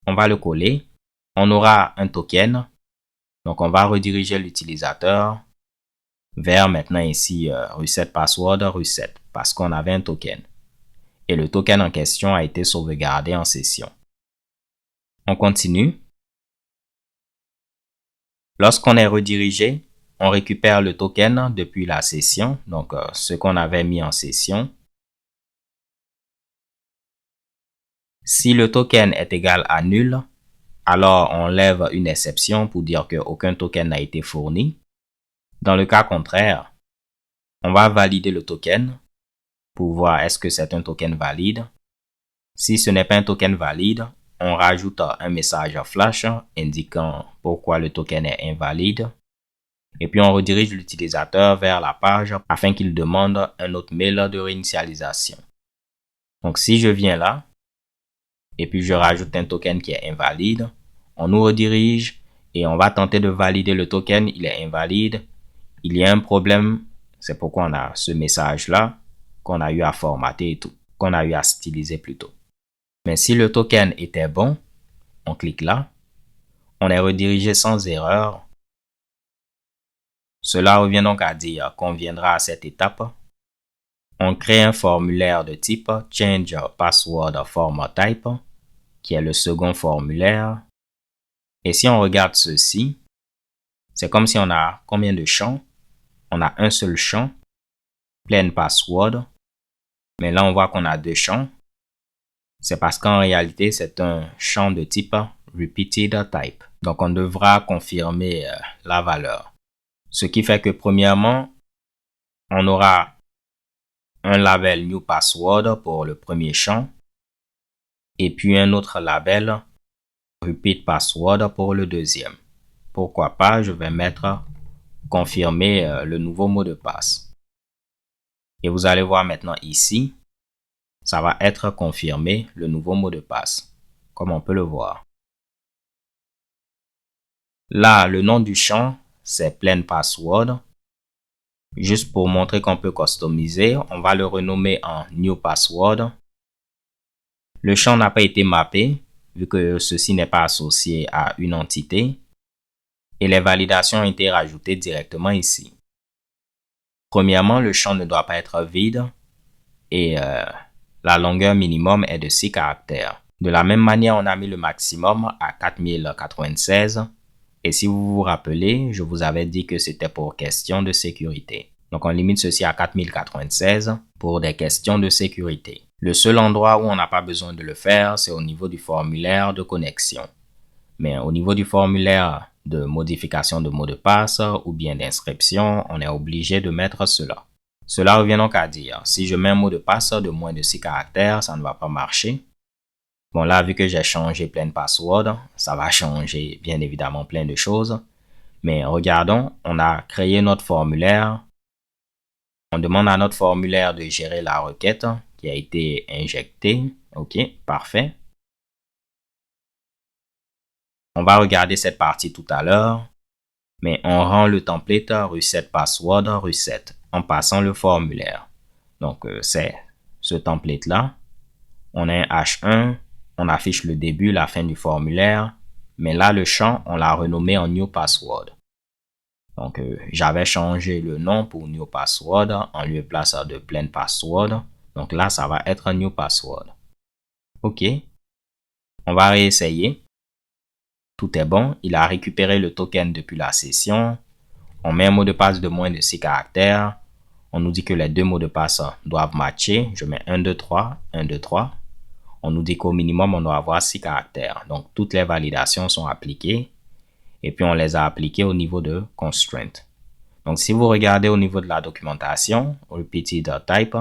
On va le coller. On aura un token. Donc on va rediriger l'utilisateur vers maintenant ici reset password reset parce qu'on avait un token. Et le token en question a été sauvegardé en session. On continue. Lorsqu'on est redirigé, on récupère le token depuis la session, donc ce qu'on avait mis en session. Si le token est égal à nul, alors on lève une exception pour dire qu'aucun token n'a été fourni. Dans le cas contraire, on va valider le token pour voir est-ce que c'est un token valide. Si ce n'est pas un token valide, on rajoute un message flash indiquant pourquoi le token est invalide. Et puis on redirige l'utilisateur vers la page afin qu'il demande un autre mail de réinitialisation. Donc si je viens là, et puis je rajoute un token qui est invalide, on nous redirige et on va tenter de valider le token, il est invalide, il y a un problème, c'est pourquoi on a ce message-là qu'on a eu à formater et tout, qu'on a eu à styliser plutôt. Mais si le token était bon, on clique là, on est redirigé sans erreur. Cela revient donc à dire qu'on viendra à cette étape. On crée un formulaire de type Change Password Format Type, qui est le second formulaire. Et si on regarde ceci, c'est comme si on a combien de champs? On a un seul champ, Plain Password. Mais là, on voit qu'on a deux champs. C'est parce qu'en réalité, c'est un champ de type Repeated Type. Donc, on devra confirmer la valeur. Ce qui fait que premièrement, on aura un label New Password pour le premier champ et puis un autre label Repeat Password pour le deuxième. Pourquoi pas, je vais mettre confirmer le nouveau mot de passe. Et vous allez voir maintenant ici, ça va être confirmé le nouveau mot de passe, comme on peut le voir. Là, le nom du champ, c'est Plain Password. Juste pour montrer qu'on peut customiser, on va le renommer en New Password. Le champ n'a pas été mappé, vu que ceci n'est pas associé à une entité. Et les validations ont été rajoutées directement ici. Premièrement, le champ ne doit pas être vide et la longueur minimum est de 6 caractères. De la même manière, on a mis le maximum à 4096. Et si vous vous rappelez, je vous avais dit que c'était pour question de sécurité. Donc, on limite ceci à 4096 pour des questions de sécurité. Le seul endroit où on n'a pas besoin de le faire, c'est au niveau du formulaire de connexion. Mais au niveau du formulaire de modification de mot de passe ou bien d'inscription, on est obligé de mettre cela. Cela revient donc à dire, si je mets un mot de passe de moins de 6 caractères, ça ne va pas marcher. Bon là, vu que j'ai changé plein de passwords, ça va changer bien évidemment plein de choses. Mais regardons, on a créé notre formulaire. On demande à notre formulaire de gérer la requête qui a été injectée. OK, parfait. On va regarder cette partie tout à l'heure. Mais on rend le template reset password reset en passant le formulaire. Donc, c'est ce template-là. On a un H1, on affiche le début, la fin du formulaire. Mais là, le champ, on l'a renommé en New Password. Donc, j'avais changé le nom pour New Password en lieu et place de Plain Password. Donc là, ça va être un New Password. OK. On va réessayer. Tout est bon. Il a récupéré le token depuis la session. On met un mot de passe de moins de 6 caractères. On nous dit que les deux mots de passe doivent matcher. Je mets 1, 2, 3, 1, 2, 3. On nous dit qu'au minimum, on doit avoir 6 caractères. Donc, toutes les validations sont appliquées. Et puis, on les a appliquées au niveau de constraint. Donc, si vous regardez au niveau de la documentation, repeated type,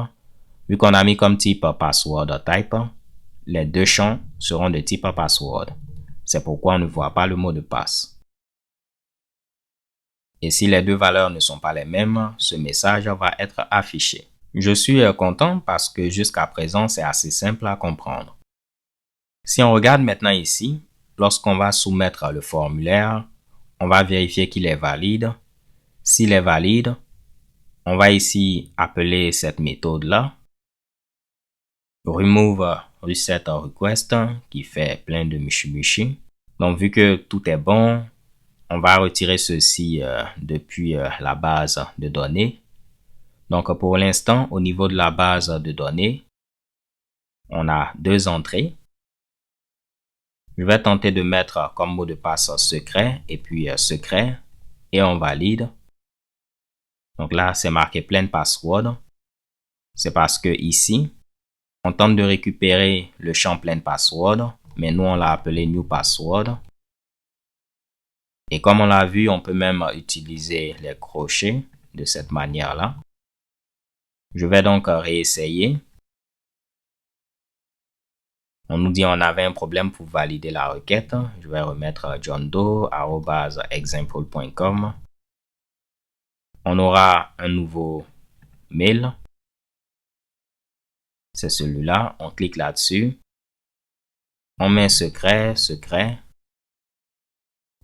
vu qu'on a mis comme type password type, les deux champs seront de type password. C'est pourquoi on ne voit pas le mot de passe. Et si les deux valeurs ne sont pas les mêmes, ce message va être affiché. Je suis content parce que jusqu'à présent, c'est assez simple à comprendre. Si on regarde maintenant ici, lorsqu'on va soumettre le formulaire, on va vérifier qu'il est valide. S'il est valide, on va ici appeler cette méthode-là, remove reset request, qui fait plein de michi-michi. Donc, vu que tout est bon, on va retirer ceci depuis la base de données. Donc, pour l'instant, au niveau de la base de données, on a deux entrées. Je vais tenter de mettre comme mot de passe secret et puis secret et on valide. Donc là, c'est marqué plain password. C'est parce que ici, on tente de récupérer le champ plain password, mais nous, on l'a appelé new password. Et comme on l'a vu, on peut même utiliser les crochets de cette manière-là. Je vais donc réessayer. On nous dit on avait un problème pour valider la requête. Je vais remettre johndoe@example.com. On aura un nouveau mail. C'est celui-là. On clique là-dessus. On met secret, secret.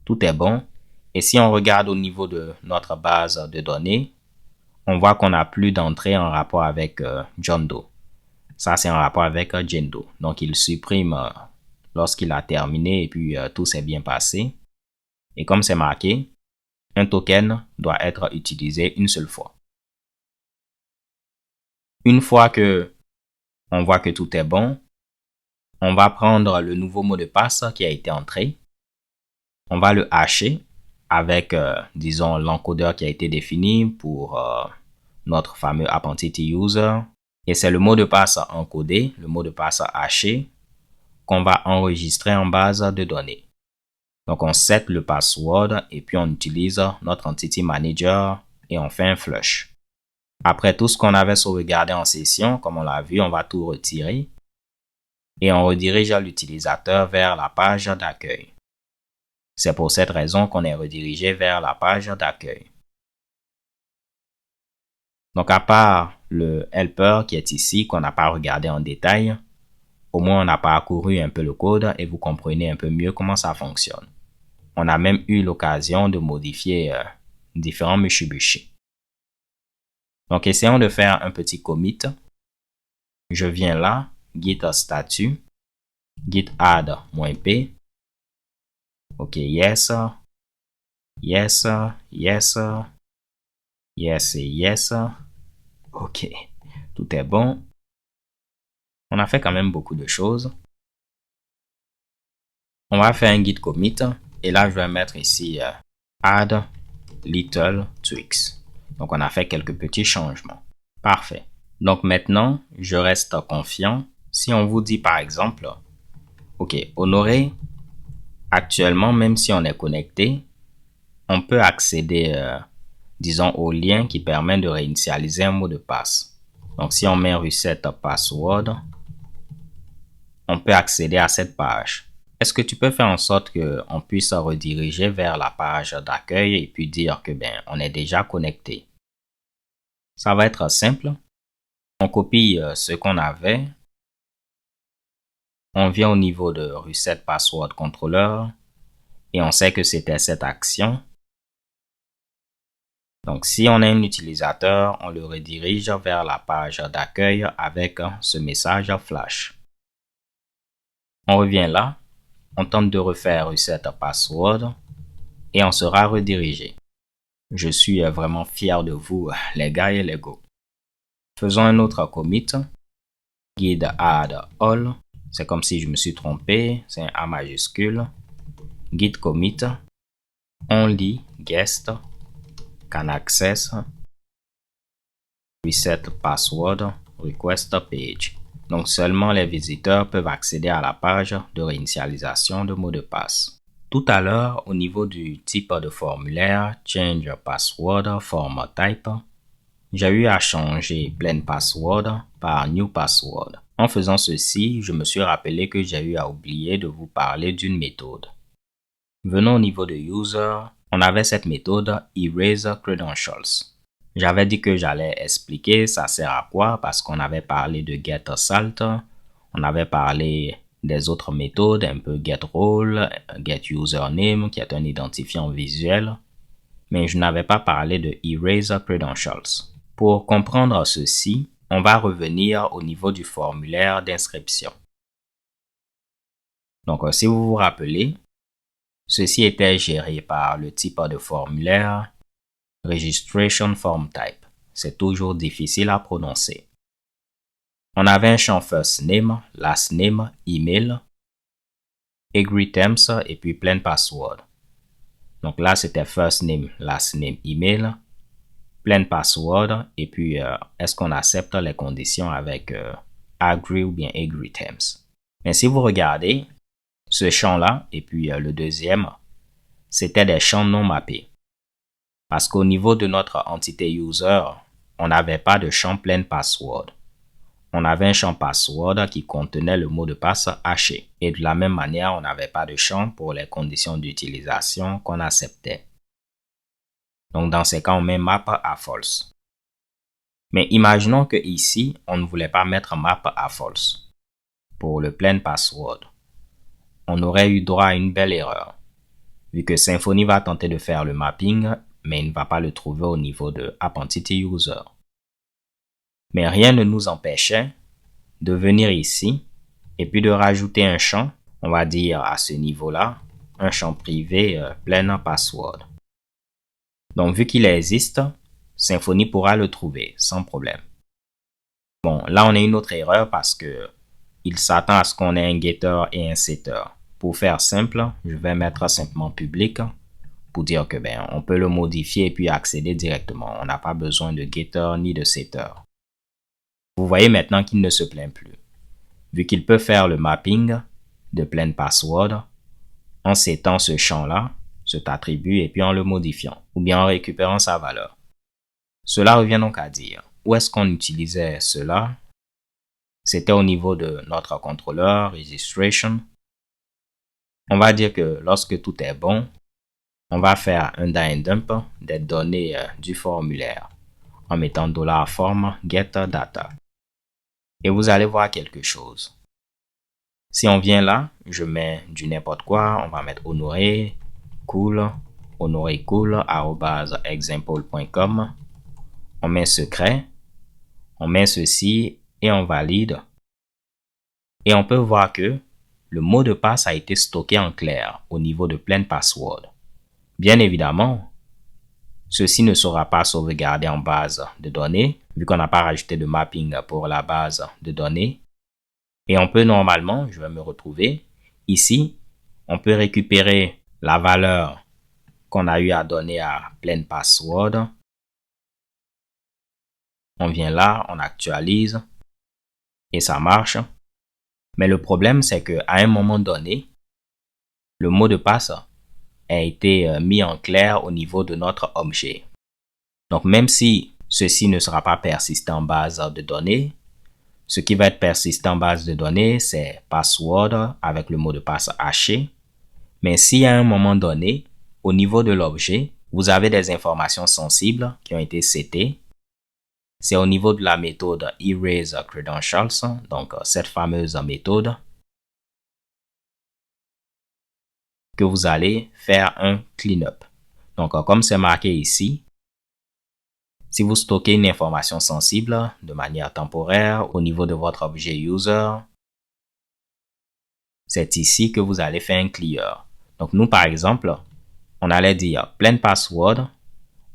Tout est bon. Et si on regarde au niveau de notre base de données, on voit qu'on n'a plus d'entrée en rapport avec John Doe. Ça, c'est en rapport avec Jane Doe. Donc, il supprime lorsqu'il a terminé et puis tout s'est bien passé. Et comme c'est marqué, un token doit être utilisé une seule fois. Une fois que on voit que tout est bon, on va prendre le nouveau mot de passe qui a été entré. On va le hasher avec, disons, l'encodeur qui a été défini pour notre fameux app entity user. Et c'est le mot de passe encodé, le mot de passe haché, qu'on va enregistrer en base de données. Donc, on set le password et puis on utilise notre entity manager et on fait un flush. Après tout ce qu'on avait sauvegardé en session, comme on l'a vu, on va tout retirer et on redirige l'utilisateur vers la page d'accueil. C'est pour cette raison qu'on est redirigé vers la page d'accueil. Donc, à part le helper qui est ici, qu'on n'a pas regardé en détail, au moins on a parcouru un peu le code et vous comprenez un peu mieux comment ça fonctionne. On a même eu l'occasion de modifier différents Mitsubishi. Donc, essayons de faire un petit commit. Je viens là, git statut, git add-p. OK, yes, yes, yes, yes et yes. OK, tout est bon. On a fait quand même beaucoup de choses. On va faire un git commit et là, je vais mettre ici add little tweaks. Donc, on a fait quelques petits changements. Parfait. Donc, maintenant, je reste confiant. Si on vous dit par exemple, OK, Honoré, actuellement, même si on est connecté, on peut accéder, disons, au lien qui permet de réinitialiser un mot de passe. Donc, si on met reset password, on peut accéder à cette page. Est-ce que tu peux faire en sorte qu'on puisse rediriger vers la page d'accueil et puis dire que on est déjà connecté? Ça va être simple. On copie ce qu'on avait. On vient au niveau de Reset Password Controller et on sait que c'était cette action. Donc, si on a un utilisateur, on le redirige vers la page d'accueil avec ce message flash. On revient là, on tente de refaire Reset Password et on sera redirigé. Je suis vraiment fier de vous, les gars et les go. Faisons un autre commit. Git add all. C'est comme si je me suis trompé. C'est un A majuscule. Git commit. Only guest can access reset password request page. Donc seulement les visiteurs peuvent accéder à la page de réinitialisation de mot de passe. Tout à l'heure, au niveau du type de formulaire Change Password Form Type, j'ai eu à changer Plain Password par New Password. En faisant ceci, je me suis rappelé que j'ai eu à oublier de vous parler d'une méthode. Venons au niveau de User, on avait cette méthode Erase Credentials. J'avais dit que j'allais expliquer ça sert à quoi parce qu'on avait parlé de getSalt, on avait parlé des autres méthodes, un peu getRole, getUsername qui est un identifiant visuel, mais je n'avais pas parlé de Erase Credentials. Pour comprendre ceci, on va revenir au niveau du formulaire d'inscription. Donc, si vous vous rappelez, ceci était géré par le type de formulaire Registration Form Type. C'est toujours difficile à prononcer. On avait un champ First Name, Last Name, Email, Agree Terms et puis Plain Password. Donc là, c'était First Name, Last Name, Email. plain password et puis est-ce qu'on accepte les conditions avec agree ou bien agree terms. Mais si vous regardez ce champ-là et puis le deuxième, c'était des champs non mappés. Parce qu'au niveau de notre entité user, on n'avait pas de champ plain password. On avait un champ password qui contenait le mot de passe haché. Et de la même manière, on n'avait pas de champ pour les conditions d'utilisation qu'on acceptait. Donc, dans ces cas, on met map à false. Mais imaginons que ici, on ne voulait pas mettre map à false pour le plain password. On aurait eu droit à une belle erreur, vu que Symfony va tenter de faire le mapping, mais il ne va pas le trouver au niveau de App Entity User. Mais rien ne nous empêchait de venir ici et puis de rajouter un champ, on va dire à ce niveau-là, un champ privé plain password. Donc, vu qu'il existe, Symfony pourra le trouver sans problème. Bon, là, on a une autre erreur parce que il s'attend à ce qu'on ait un getter et un setter. Pour faire simple, je vais mettre simplement public pour dire que on peut le modifier et puis accéder directement. On n'a pas besoin de getter ni de setter. Vous voyez maintenant qu'il ne se plaint plus, vu qu'il peut faire le mapping de plain password en setant ce champ-là, cet attribut, et puis en le modifiant, ou bien en récupérant sa valeur. Cela revient donc à dire, où est-ce qu'on utilisait cela? C'était au niveau de notre contrôleur, registration. On va dire que lorsque tout est bon, on va faire un dump des données du formulaire en mettant $form getData. Et vous allez voir quelque chose. Si on vient là, je mets du n'importe quoi, on va mettre honoré cool, example.com. On met secret, on met ceci et on valide. Et on peut voir que le mot de passe a été stocké en clair au niveau de plain password. Bien évidemment, ceci ne sera pas sauvegardé en base de données, vu qu'on n'a pas rajouté de mapping pour la base de données. Et on peut normalement, je vais me retrouver, ici, on peut récupérer la valeur qu'on a eu à donner à plain password. On vient là, on actualise et ça marche. Mais le problème, c'est qu'à un moment donné, le mot de passe a été mis en clair au niveau de notre objet. Donc, même si ceci ne sera pas persisté en base de données, ce qui va être persisté en base de données, c'est password avec le mot de passe haché. Mais si à un moment donné, au niveau de l'objet, vous avez des informations sensibles qui ont été setées, c'est au niveau de la méthode EraseCredentials, donc cette fameuse méthode, que vous allez faire un cleanup. Donc, comme c'est marqué ici, si vous stockez une information sensible de manière temporaire au niveau de votre objet user, c'est ici que vous allez faire un clear. Donc, nous, par exemple, on allait dire plain password.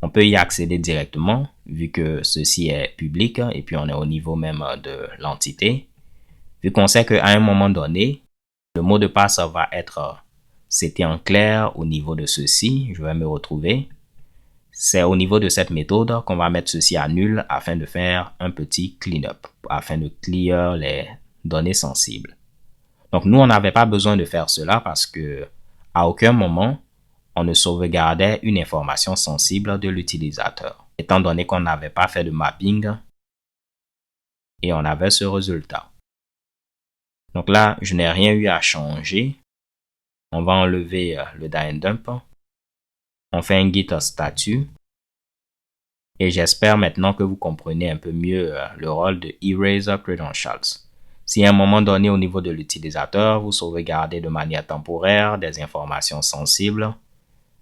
On peut y accéder directement vu que ceci est public et puis on est au niveau même de l'entité. Vu qu'on sait qu'à un moment donné, le mot de passe va être c'était en clair au niveau de ceci. Je vais me retrouver. C'est au niveau de cette méthode qu'on va mettre ceci à nul afin de faire un petit cleanup, afin de clear les données sensibles. Donc nous, on n'avait pas besoin de faire cela parce que à aucun moment, on ne sauvegardait une information sensible de l'utilisateur, étant donné qu'on n'avait pas fait de mapping et on avait ce résultat. Donc là, je n'ai rien eu à changer. On va enlever le dump. On fait un git statut. Et j'espère maintenant que vous comprenez un peu mieux le rôle de EraseCredentials. Si à un moment donné au niveau de l'utilisateur, vous sauvegardez de manière temporaire des informations sensibles,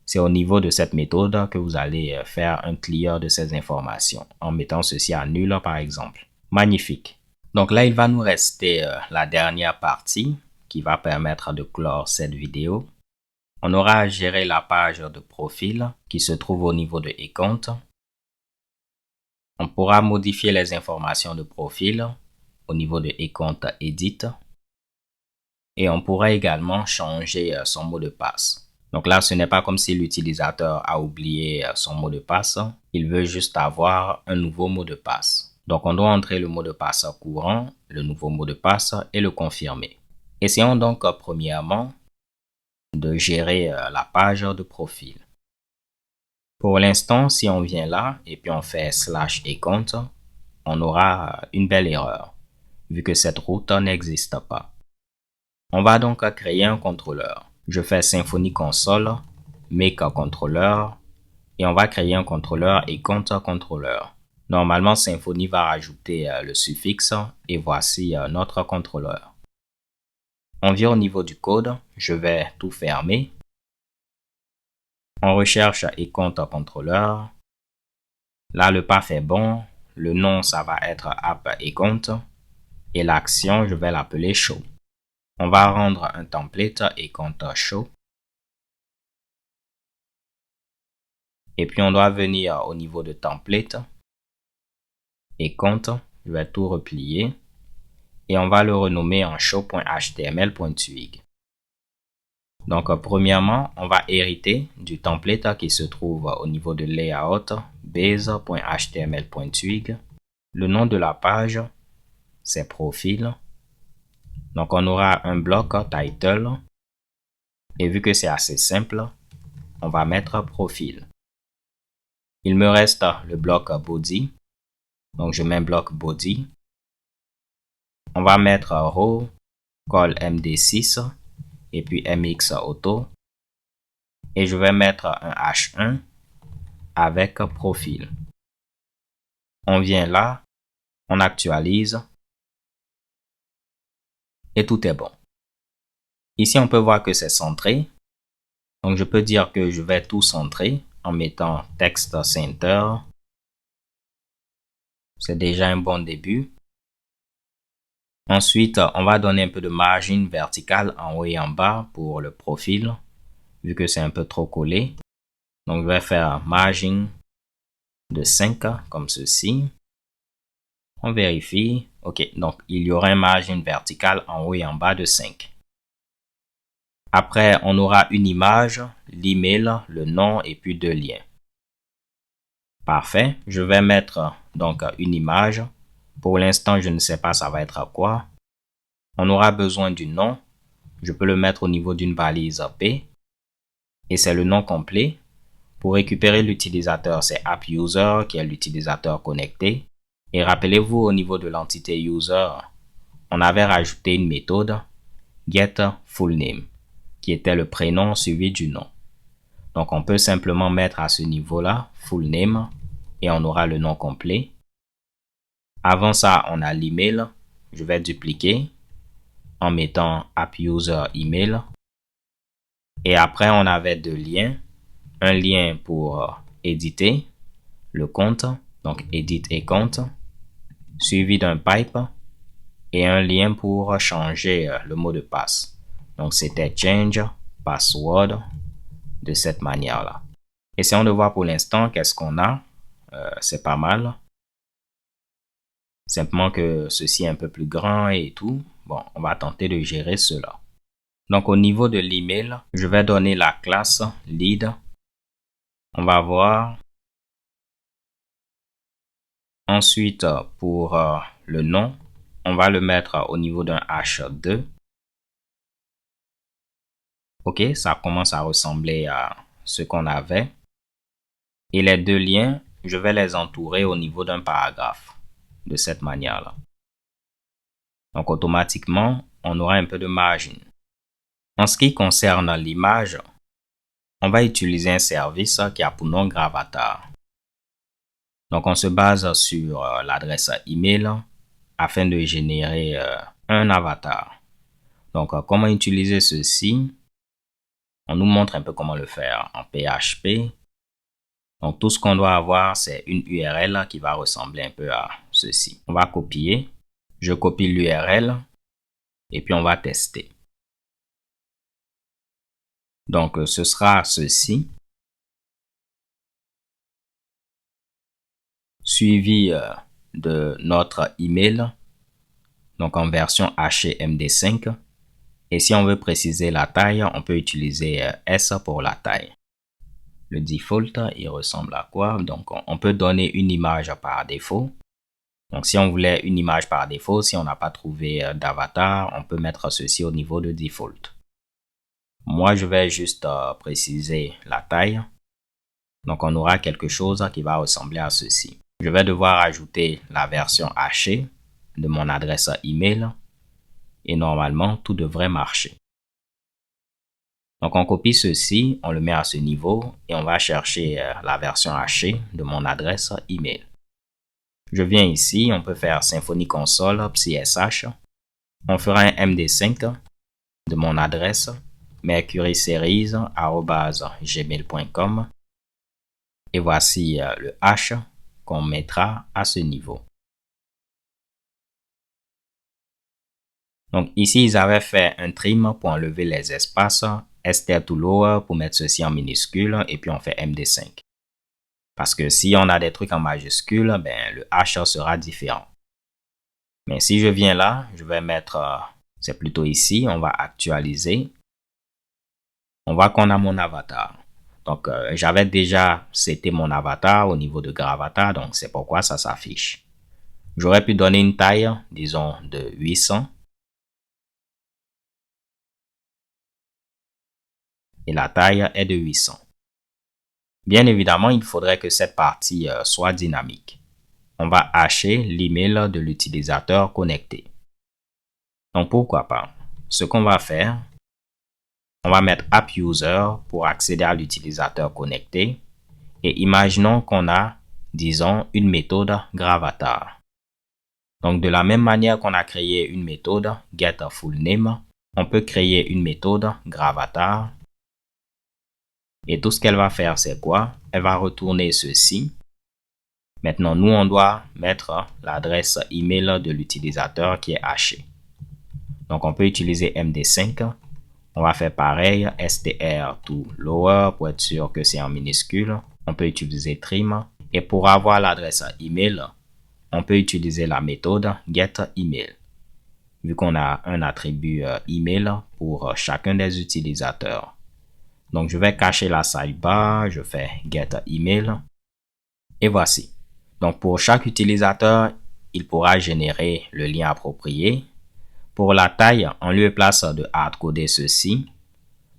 c'est au niveau de cette méthode que vous allez faire un clear de ces informations en mettant ceci à nul par exemple. Magnifique. Donc là, il va nous rester la dernière partie qui va permettre de clore cette vidéo. On aura à gérer la page de profil qui se trouve au niveau de eCount. On pourra modifier les informations de profil au niveau de eCount Edit. Et on pourra également changer son mot de passe. Donc là, ce n'est pas comme si l'utilisateur a oublié son mot de passe. Il veut juste avoir un nouveau mot de passe. Donc on doit entrer le mot de passe courant, le nouveau mot de passe et le confirmer. Essayons donc premièrement de gérer la page de profil. Pour l'instant, si on vient là et puis on fait /account, on aura une belle erreur, vu que cette route n'existe pas. On va donc créer un contrôleur. Je fais Symfony Console, make contrôleur, et on va créer un contrôleur et compte contrôleur. Normalement, Symfony va rajouter le suffixe et voici notre contrôleur. On vient au niveau du code, je vais tout fermer. On recherche et compte contrôleur. Là, le path est bon. Le nom, ça va être app et compte. Et l'action, je vais l'appeler show. On va rendre un template et compte show. Et puis, on doit venir au niveau de template et compte. Je vais tout replier. Et on va le renommer en show.html.twig. Donc, premièrement, on va hériter du template qui se trouve au niveau de layout base.html.twig. Le nom de la page, c'est profil. Donc, on aura un bloc title. Et vu que c'est assez simple, on va mettre profil. Il me reste le bloc body. Donc, je mets un bloc body. On va mettre row, call md6 et puis mx auto. Et je vais mettre un h1 avec profil. On vient là, on actualise et tout est bon. Ici, on peut voir que c'est centré. Donc, je peux dire que je vais tout centrer en mettant text center. C'est déjà un bon début. Ensuite, on va donner un peu de margin verticale en haut et en bas pour le profil, vu que c'est un peu trop collé. Donc, je vais faire margin de 5 comme ceci. On vérifie. OK, donc il y aura un margin vertical en haut et en bas de 5. Après, on aura une image, l'email, le nom et puis 2 liens. Parfait. Je vais mettre donc une image. Pour l'instant, je ne sais pas ça va être quoi. On aura besoin du nom. Je peux le mettre au niveau d'une balise P. Et c'est le nom complet. Pour récupérer l'utilisateur, c'est AppUser qui est l'utilisateur connecté. Et rappelez-vous, au niveau de l'entité user, on avait rajouté une méthode getFullName qui était le prénom suivi du nom. Donc, on peut simplement mettre à ce niveau-là fullName et on aura le nom complet. Avant ça, on a l'email. Je vais dupliquer en mettant AppUser email. Et après, on avait 2 liens. Un lien pour éditer le compte, donc edit et compte, suivi d'un pipe et un lien pour changer le mot de passe. Donc, c'était change password de cette manière-là. Essayons de voir pour l'instant qu'est-ce qu'on a. C'est pas mal. Simplement que ceci est un peu plus grand et tout. Bon, on va tenter de gérer cela. Donc, au niveau de l'email, je vais donner la classe lead. On va voir. Ensuite, pour le nom, on va le mettre au niveau d'un H2. OK, ça commence à ressembler à ce qu'on avait. Et les 2 liens, je vais les entourer au niveau d'un paragraphe, de cette manière-là. Donc, automatiquement, on aura un peu de margin. En ce qui concerne l'image, on va utiliser un service qui a pour nom Gravatar. Donc, on se base sur l'adresse email afin de générer un avatar. Donc, comment utiliser ceci? On nous montre un peu comment le faire en PHP. Donc, tout ce qu'on doit avoir, c'est une URL qui va ressembler un peu à ceci. On va copier. Je copie l'URL et puis on va tester. Donc, ce sera ceci. Suivi de notre email. Donc, en version HMD5. Et si on veut préciser la taille, on peut utiliser S pour la taille. Le default, il ressemble à quoi? Donc, on peut donner une image par défaut. Donc, si on voulait une image par défaut, si on n'a pas trouvé d'avatar, on peut mettre ceci au niveau de default. Moi, je vais juste préciser la taille. Donc, on aura quelque chose qui va ressembler à ceci. Je vais devoir ajouter la version hachée de mon adresse email et normalement, tout devrait marcher. Donc, on copie ceci, on le met à ce niveau et on va chercher la version hachée de mon adresse email. Je viens ici, on peut faire Symfony Console, PSH. On fera un MD5 de mon adresse mercuryseries@gmail.com et voici le H qu'on mettra à ce niveau. Donc ici, ils avaient fait un trim pour enlever les espaces, ester to lower pour mettre ceci en minuscule et puis on fait MD5. Parce que si on a des trucs en majuscule, ben, le H sera différent. Mais si je viens là, je vais mettre, c'est plutôt ici, on va actualiser. On voit qu'on a mon avatar. Donc, j'avais déjà seté mon avatar au niveau de Gravatar, donc c'est pourquoi ça s'affiche. J'aurais pu donner une taille, disons, de 800. Et la taille est de 800. Bien évidemment, il faudrait que cette partie soit dynamique. On va hacher l'email de l'utilisateur connecté. Donc, pourquoi pas? Ce qu'on va faire, on va mettre app user pour accéder à l'utilisateur connecté. Et imaginons qu'on a, disons, une méthode Gravatar. Donc, de la même manière qu'on a créé une méthode getFullName, on peut créer une méthode Gravatar. Et tout ce qu'elle va faire, c'est quoi? Elle va retourner ceci. Maintenant, nous, on doit mettre l'adresse email de l'utilisateur qui est hachée. Donc, on peut utiliser MD5. On va faire pareil, str to lower pour être sûr que c'est en minuscule. On peut utiliser trim. Et pour avoir l'adresse email, on peut utiliser la méthode getEmail. Vu qu'on a un attribut email pour chacun des utilisateurs. Donc, je vais cacher la sidebar, je fais getEmail. Et voici. Donc, pour chaque utilisateur, il pourra générer le lien approprié. Pour la taille, en lieu et place de hardcoder ceci,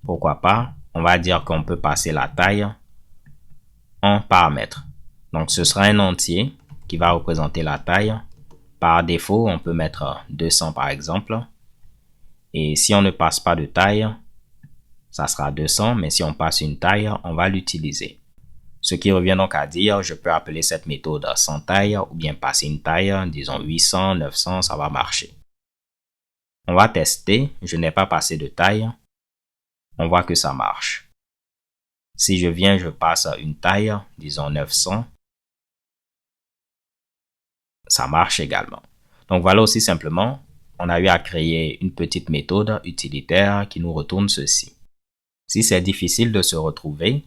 pourquoi pas, on va dire qu'on peut passer la taille en paramètres. Donc, ce sera un entier qui va représenter la taille. Par défaut, on peut mettre 200 par exemple. Et si on ne passe pas de taille, ça sera 200, mais si on passe une taille, on va l'utiliser. Ce qui revient donc à dire, je peux appeler cette méthode sans taille ou bien passer une taille, disons 800, 900, ça va marcher. On va tester, je n'ai pas passé de taille. On voit que ça marche. Si je viens, je passe une taille, disons 900. Ça marche également. Donc voilà aussi simplement, on a eu à créer une petite méthode utilitaire qui nous retourne ceci. Si c'est difficile de se retrouver,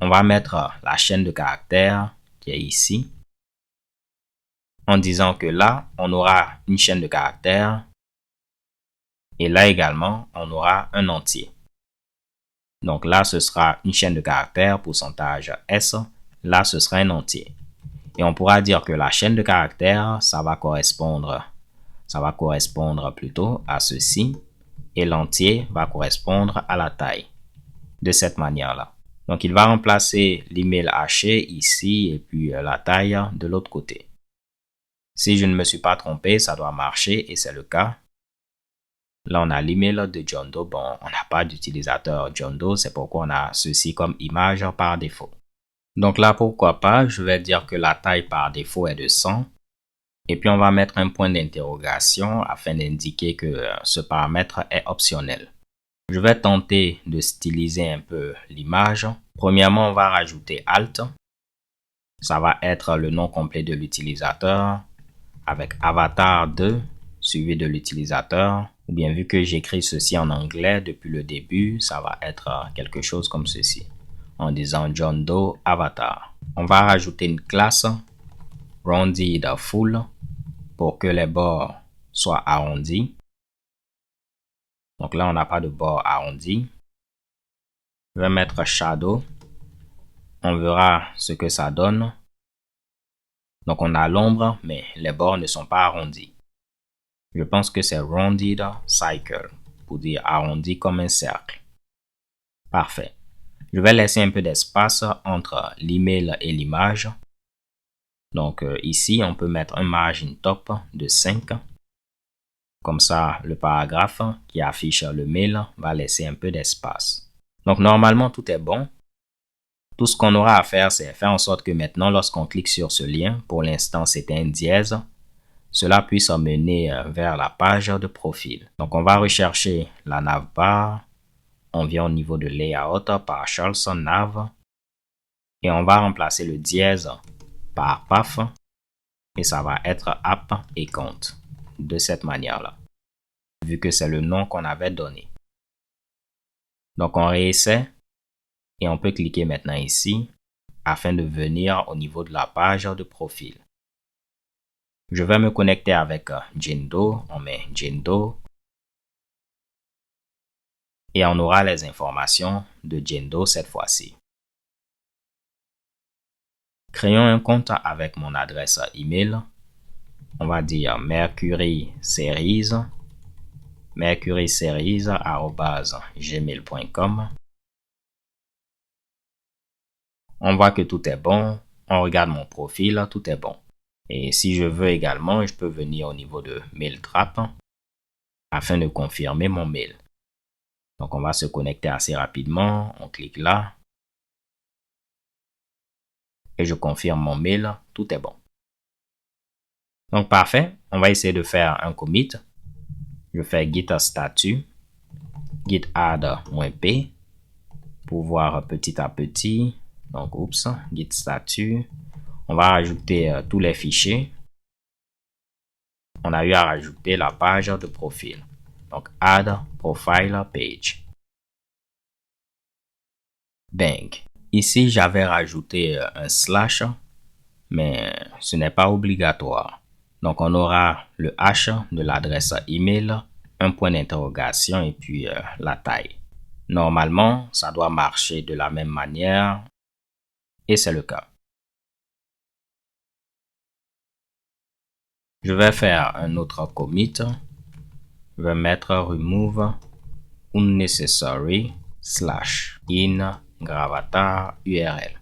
on va mettre la chaîne de caractères qui est ici, en disant que là, on aura une chaîne de caractères et là également, on aura un entier. Donc là, ce sera une chaîne de caractères, pourcentage S. Là, ce sera un entier. Et on pourra dire que la chaîne de caractères, ça va correspondre plutôt à ceci. Et l'entier va correspondre à la taille. De cette manière-là. Donc, il va remplacer l'email haché ici et puis la taille de l'autre côté. Si je ne me suis pas trompé, ça doit marcher et c'est le cas. Là, on a l'email de John Doe. Bon, on n'a pas d'utilisateur John Doe, c'est pourquoi on a ceci comme image par défaut. Donc là, pourquoi pas, je vais dire que la taille par défaut est de 100. Et puis, on va mettre un point d'interrogation afin d'indiquer que ce paramètre est optionnel. Je vais tenter de styliser un peu l'image. Premièrement, on va rajouter Alt. Ça va être le nom complet de l'utilisateur avec avatar 2 suivi de l'utilisateur. Ou bien vu que j'écris ceci en anglais depuis le début, ça va être quelque chose comme ceci. En disant John Doe avatar. On va rajouter une classe rounded full pour que les bords soient arrondis. Donc là, on n'a pas de bord arrondi. Je vais mettre Shadow. On verra ce que ça donne. Donc on a l'ombre, mais les bords ne sont pas arrondis. Je pense que c'est Rounded Cycle, pour dire arrondi comme un cercle. Parfait. Je vais laisser un peu d'espace entre l'email et l'image. Donc ici, on peut mettre un margin top de 5. Comme ça, le paragraphe qui affiche le mail va laisser un peu d'espace. Donc normalement, tout est bon. Tout ce qu'on aura à faire, c'est faire en sorte que maintenant, lorsqu'on clique sur ce lien, pour l'instant, c'était un dièse, cela puisse mener vers la page de profil. Donc, on va rechercher la navbar. On vient au niveau de Layout par Charleston Nav. Et on va remplacer le dièse par PAF. Et ça va être App et Compte. De cette manière-là. Vu que c'est le nom qu'on avait donné. Donc, on réessaie. Et on peut cliquer maintenant ici afin de venir au niveau de la page de profil. Je vais me connecter avec Jendo. On met Jendo. Et on aura les informations de Jendo cette fois-ci. Créons un compte avec mon adresse email. On va dire mercuryseries@gmail.com. On voit que tout est bon. On regarde mon profil, tout est bon. Et si je veux également, je peux venir au niveau de Mailtrap afin de confirmer mon mail. Donc, on va se connecter assez rapidement. On clique là. Et je confirme mon mail. Tout est bon. Donc, parfait. On va essayer de faire un commit. Je fais git statut, git add-p pour voir petit à petit. Donc, git statut. On va rajouter tous les fichiers. On a eu à rajouter la page de profil. Donc, add profile page. Bang. Ici, j'avais rajouté un slash, mais ce n'est pas obligatoire. Donc, on aura le H de l'adresse email, un point d'interrogation et puis la taille. Normalement, ça doit marcher de la même manière et c'est le cas. Je vais faire un autre commit. Je vais mettre remove unnecessary / in gravatar URL.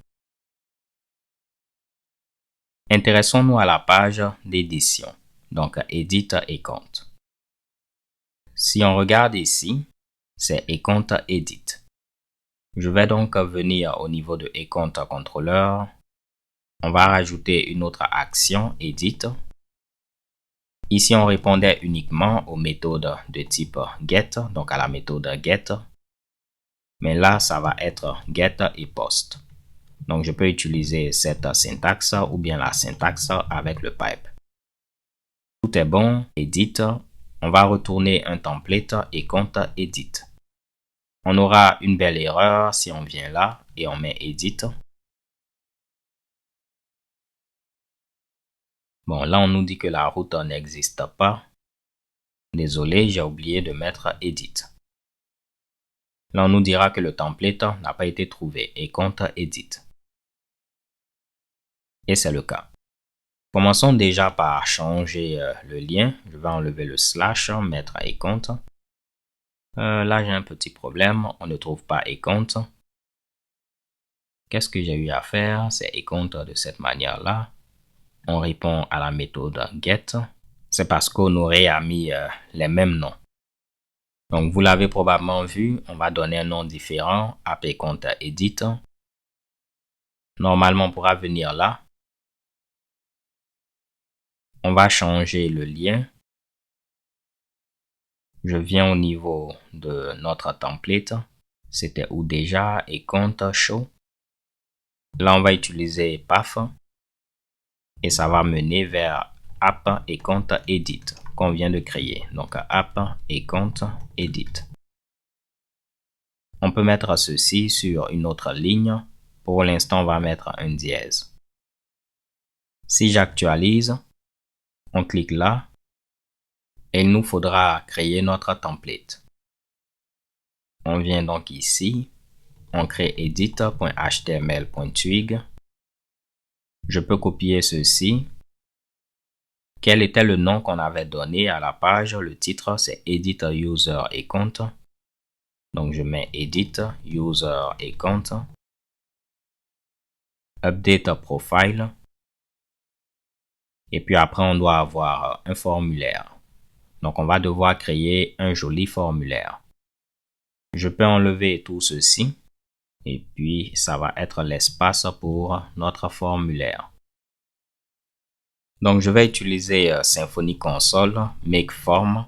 Intéressons-nous à la page d'édition, donc Edit et compte. Si on regarde ici, c'est Ecount Edit. Je vais donc venir au niveau de Ecount Controller. On va rajouter une autre action Edit. Ici, on répondait uniquement aux méthodes de type get, donc à la méthode get. Mais là, ça va être get et post. Donc, je peux utiliser cette syntaxe ou bien la syntaxe avec le pipe. Tout est bon, edit. On va retourner un template et compte edit. On aura une belle erreur si on vient là et on met edit. Bon, là, on nous dit que la route n'existe pas. Désolé, j'ai oublié de mettre edit. Là, on nous dira que le template n'a pas été trouvé et compte edit. Et c'est le cas. Commençons déjà par changer le lien. Je vais enlever le slash, mettre ecount. Là, j'ai un petit problème. On ne trouve pas ecount. Qu'est-ce que j'ai eu à faire? C'est ecount de cette manière-là. On répond à la méthode get. C'est parce qu'Honoré a mis les mêmes noms. Donc, vous l'avez probablement vu. On va donner un nom différent. Appecount edit. Normalement, on pourra venir là. On va changer le lien. Je viens au niveau de notre template. C'était où déjà? Ecount show. Là, on va utiliser PAF. Et ça va mener vers App et compte Edit qu'on vient de créer. Donc, App et compte Edit. On peut mettre ceci sur une autre ligne. Pour l'instant, on va mettre un dièse. Si j'actualise, on clique là et il nous faudra créer notre template. On vient donc ici, on crée edit.html.twig. Je peux copier ceci. Quel était le nom qu'on avait donné à la page? Le titre, c'est Edit User et Compte. Donc, je mets Edit User et Compte. Update Profile. Et puis après, on doit avoir un formulaire. Donc, on va devoir créer un joli formulaire. Je peux enlever tout ceci. Et puis, ça va être l'espace pour notre formulaire. Donc, je vais utiliser Symfony Console, Make Form,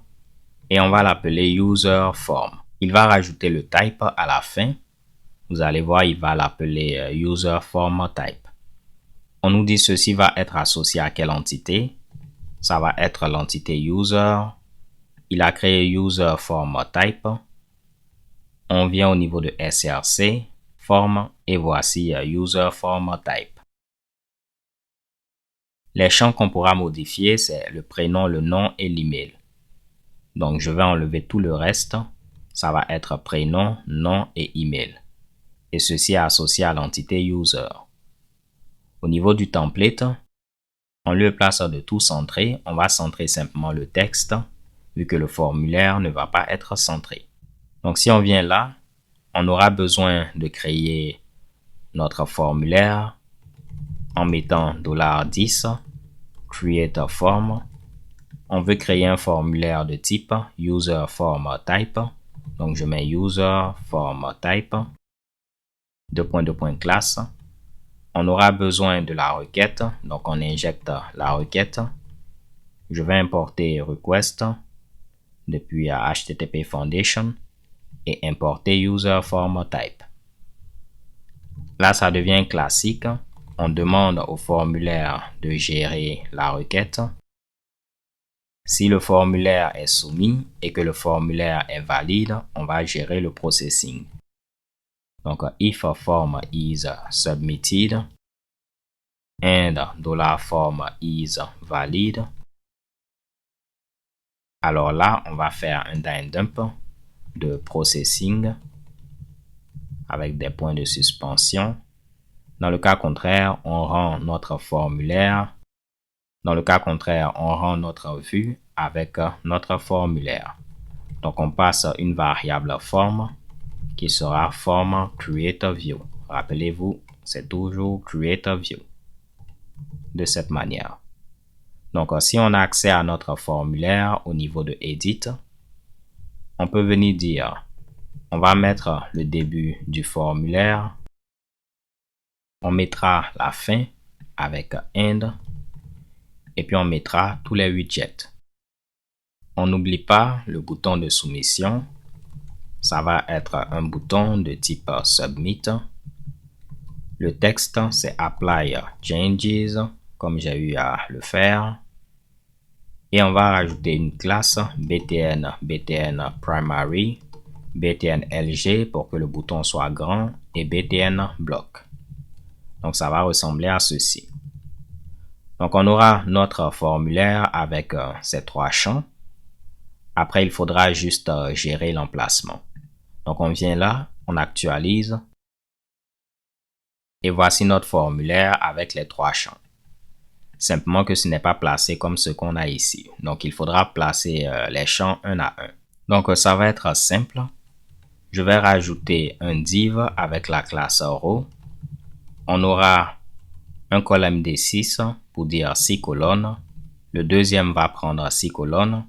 et on va l'appeler User Form. Il va rajouter le type à la fin. Vous allez voir, il va l'appeler User Form Type. On nous dit ceci va être associé à quelle entité? Ça va être l'entité User. Il a créé User Form Type. On vient au niveau de SRC, Form, et voici User Form Type. Les champs qu'on pourra modifier, c'est le prénom, le nom et l'email. Donc, je vais enlever tout le reste. Ça va être prénom, nom et email. Et ceci est associé à l'entité user. Au niveau du template, en lieu et place de tout centrer, on va centrer simplement le texte, vu que le formulaire ne va pas être centré. Donc, si on vient là, on aura besoin de créer notre formulaire en mettant $10 create a form. On veut créer un formulaire de type user form type. Donc, je mets user form type. Classe. On aura besoin de la requête. Donc, on injecte la requête. Je vais importer request depuis HTTP Foundation et importer user form type. Là, ça devient classique. On demande au formulaire de gérer la requête. Si le formulaire est soumis et que le formulaire est valide, on va gérer le processing. Donc, if a form is submitted and $form is valid, alors là, on va faire un dump de processing avec des points de suspension. Dans le cas contraire, on rend notre formulaire. Dans le cas contraire, on rend notre vue avec notre formulaire. Donc, on passe une variable form qui sera form createView. Rappelez-vous, c'est toujours createView. De cette manière. Donc, si on a accès à notre formulaire au niveau de Edit, on peut venir dire, on va mettre le début du formulaire. On mettra la fin avec end. Et puis, on mettra tous les widgets. On n'oublie pas le bouton de soumission. Ça va être un bouton de type Submit. Le texte, c'est Apply Changes, comme j'ai eu à le faire. Et on va rajouter une classe btn primary, btn lg pour que le bouton soit grand et btn block. Donc, ça va ressembler à ceci. Donc, on aura notre formulaire avec ces trois champs. Après, il faudra juste gérer l'emplacement. Donc, on vient là, on actualise. Et voici notre formulaire avec les trois champs. Simplement que ce n'est pas placé comme ce qu'on a ici. Donc, il faudra placer les champs un à un. Donc, ça va être simple. Je vais rajouter un div avec la classe row. On aura un colonne D6 pour dire 6 colonnes. Le deuxième va prendre 6 colonnes.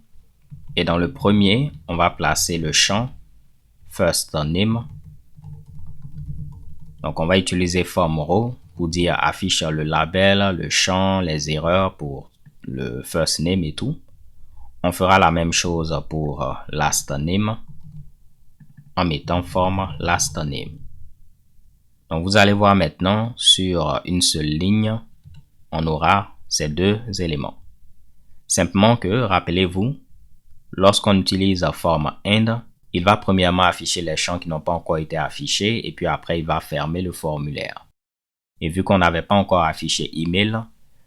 Et dans le premier, on va placer le champ first name. Donc, on va utiliser form row pour dire affiche le label, le champ, les erreurs pour le first name et tout. On fera la même chose pour last name en mettant form last name. Donc, vous allez voir maintenant sur une seule ligne, on aura ces deux éléments. Simplement que, rappelez-vous, lorsqu'on utilise form end, il va premièrement afficher les champs qui n'ont pas encore été affichés et puis après, il va fermer le formulaire. Et vu qu'on n'avait pas encore affiché email,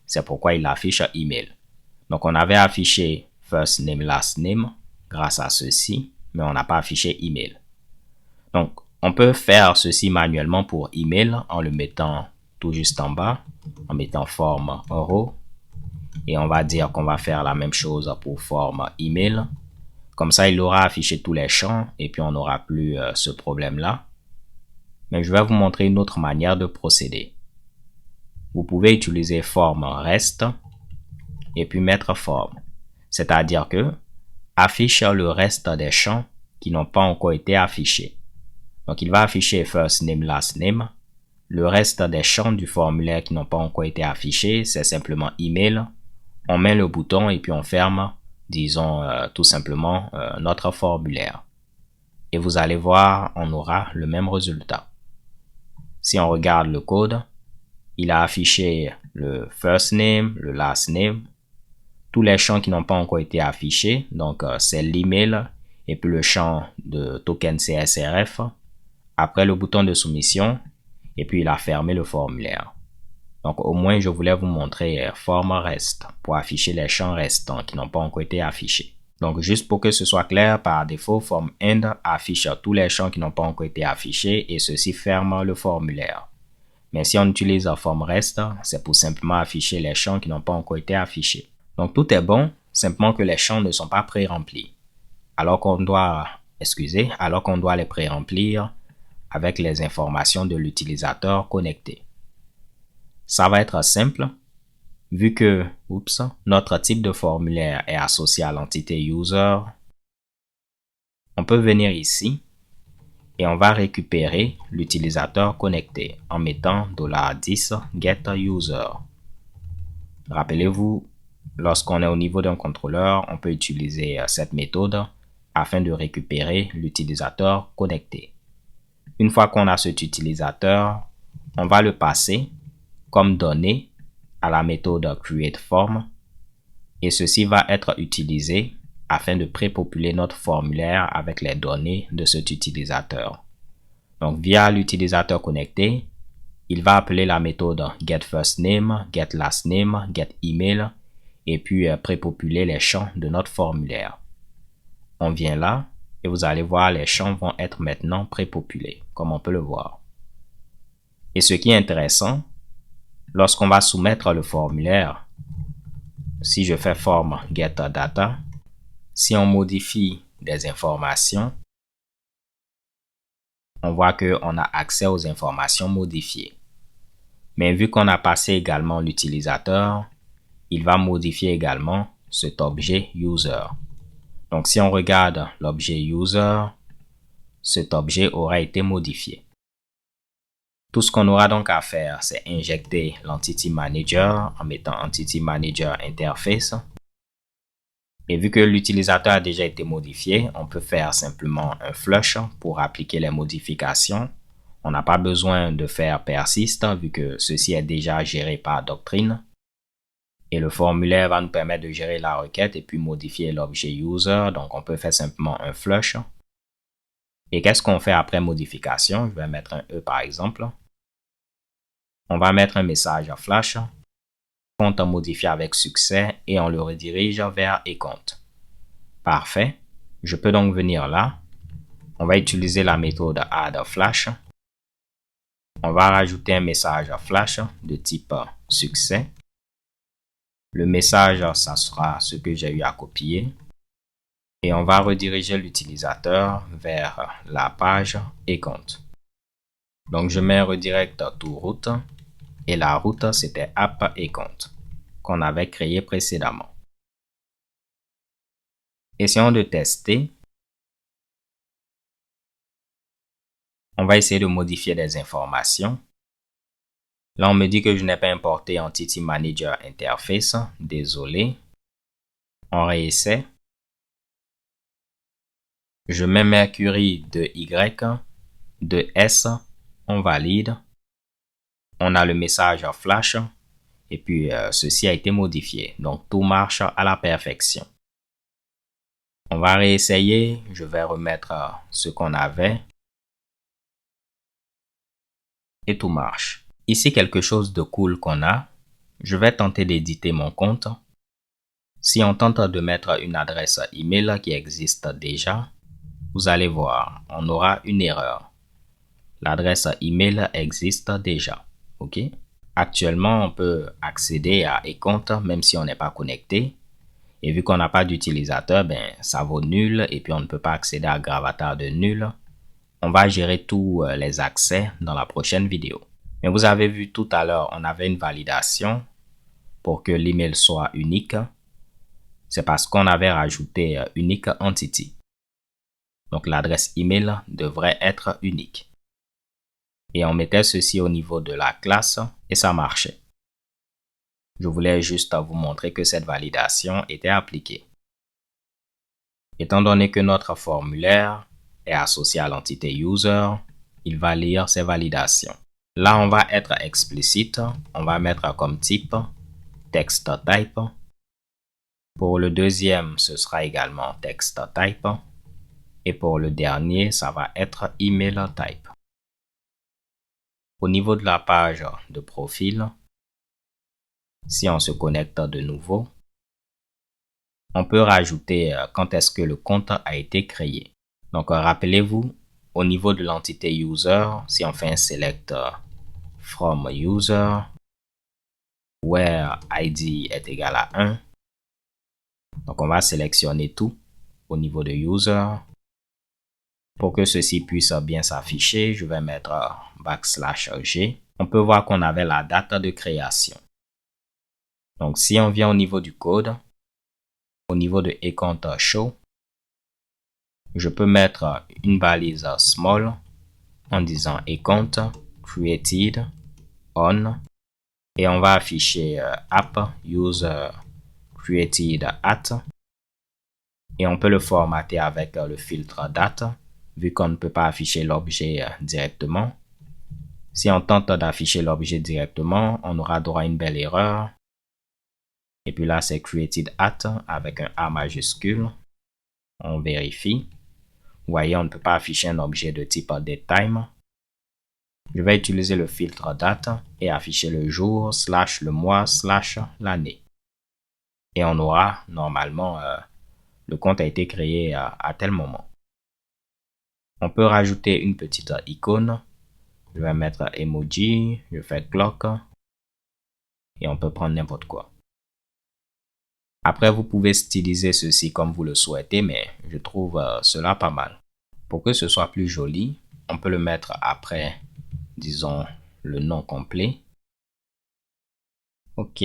c'est pourquoi il affiche email. Donc, on avait affiché first name, last name grâce à ceci, mais on n'a pas affiché email. Donc, on peut faire ceci manuellement pour email en le mettant tout juste en bas, en mettant forme euro. Et on va dire qu'on va faire la même chose pour forme email. Comme ça, il aura affiché tous les champs et puis on n'aura plus ce problème-là. Mais je vais vous montrer une autre manière de procéder. Vous pouvez utiliser forme reste et puis mettre forme. C'est-à-dire que affiche le reste des champs qui n'ont pas encore été affichés. Donc, il va afficher first name, last name. Le reste des champs du formulaire qui n'ont pas encore été affichés, c'est simplement email. On met le bouton et puis on ferme, disons tout simplement notre formulaire. Et vous allez voir, on aura le même résultat. Si on regarde le code, il a affiché le first name, le last name, tous les champs qui n'ont pas encore été affichés, donc c'est l'email et puis le champ de token CSRF, après le bouton de soumission, et puis il a fermé le formulaire. Donc au moins je voulais vous montrer forme reste pour afficher les champs restants qui n'ont pas encore été affichés. Donc juste pour que ce soit clair, par défaut, form end affiche tous les champs qui n'ont pas encore été affichés et ceci ferme le formulaire. Mais si on utilise form reste, c'est pour simplement afficher les champs qui n'ont pas encore été affichés. Donc tout est bon, simplement que les champs ne sont pas pré-remplis. Alors qu'on doit les pré-remplir avec les informations de l'utilisateur connecté. Ça va être simple, vu que notre type de formulaire est associé à l'entité user. On peut venir ici et on va récupérer l'utilisateur connecté en mettant $10 getUser. Rappelez-vous, lorsqu'on est au niveau d'un contrôleur, on peut utiliser cette méthode afin de récupérer l'utilisateur connecté. Une fois qu'on a cet utilisateur, on va le passer comme donnée à la méthode createForm et ceci va être utilisé afin de prépopuler notre formulaire avec les données de cet utilisateur. Donc via l'utilisateur connecté, il va appeler la méthode getFirstName, getLastName, getEmail et puis prépopuler les champs de notre formulaire. On vient là et vous allez voir les champs vont être maintenant prépopulés comme on peut le voir. Et ce qui est intéressant, lorsqu'on va soumettre le formulaire, si je fais form getData, si on modifie des informations, on voit qu'on a accès aux informations modifiées. Mais vu qu'on a passé également l'utilisateur, il va modifier également cet objet user. Donc si on regarde l'objet user, cet objet aura été modifié. Tout ce qu'on aura donc à faire, c'est injecter l'Entity Manager en mettant Entity Manager Interface. Et vu que l'utilisateur a déjà été modifié, on peut faire simplement un flush pour appliquer les modifications. On n'a pas besoin de faire persist vu que ceci est déjà géré par Doctrine. Et le formulaire va nous permettre de gérer la requête et puis modifier l'objet user. Donc on peut faire simplement un flush. Et qu'est-ce qu'on fait après modification? Je vais mettre un E par exemple. On va mettre un message flash, compte modifié avec succès et on le redirige vers eCompte. Parfait. Je peux donc venir là. On va utiliser la méthode addFlash. On va rajouter un message flash de type succès. Le message, ça sera ce que j'ai eu à copier. Et on va rediriger l'utilisateur vers la page eCompte. Donc je mets redirect to route. Et la route, c'était app eCompte qu'on avait créé précédemment. Essayons de tester. On va essayer de modifier des informations. Là, on me dit que je n'ai pas importé Entity Manager Interface. Désolé. On réessaie. Je mets Mercury de Y, de S. On valide. On a le message flash et puis ceci a été modifié. Donc tout marche à la perfection. On va réessayer. Je vais remettre ce qu'on avait. Et tout marche. Ici, quelque chose de cool qu'on a. Je vais tenter d'éditer mon compte. Si on tente de mettre une adresse email qui existe déjà, vous allez voir, on aura une erreur. L'adresse email existe déjà. OK? Actuellement, on peut accéder à eCompte même si on n'est pas connecté. Et vu qu'on n'a pas d'utilisateur, ça vaut nul et puis on ne peut pas accéder à Gravatar de nul. On va gérer tous les accès dans la prochaine vidéo. Mais vous avez vu tout à l'heure, on avait une validation pour que l'email soit unique. C'est parce qu'on avait rajouté unique entity. Donc l'adresse email devrait être unique. Et on mettait ceci au niveau de la classe et ça marchait. Je voulais juste vous montrer que cette validation était appliquée. Étant donné que notre formulaire est associé à l'entité user, il va lire ces validations. Là, on va être explicite. On va mettre comme type text type. Pour le deuxième, ce sera également text type. Et pour le dernier, ça va être email type. Au niveau de la page de profil, si on se connecte de nouveau, on peut rajouter quand est-ce que le compte a été créé. Donc, rappelez-vous, au niveau de l'entité user, si on fait un select from user, where ID est égal à 1, donc on va sélectionner tout au niveau de user. Pour que ceci puisse bien s'afficher, je vais mettre \G. On peut voir qu'on avait la date de création. Donc, si on vient au niveau du code, au niveau de eCompte show, je peux mettre une balise small en disant eCompte created on et on va afficher app user created at et on peut le formater avec le filtre date vu qu'on ne peut pas afficher l'objet directement. Si on tente d'afficher l'objet directement, on aura droit à une belle erreur. Et puis là, c'est created at avec un A majuscule. On vérifie. Vous voyez, on ne peut pas afficher un objet de type datetime. Je vais utiliser le filtre date et afficher le jour, / le mois, / l'année. Et on aura normalement, le compte a été créé à tel moment. On peut rajouter une petite icône. Je vais mettre emoji, je fais clock et on peut prendre n'importe quoi. Après, vous pouvez styliser ceci comme vous le souhaitez, mais je trouve cela pas mal. Pour que ce soit plus joli, on peut le mettre après, disons, le nom complet. OK.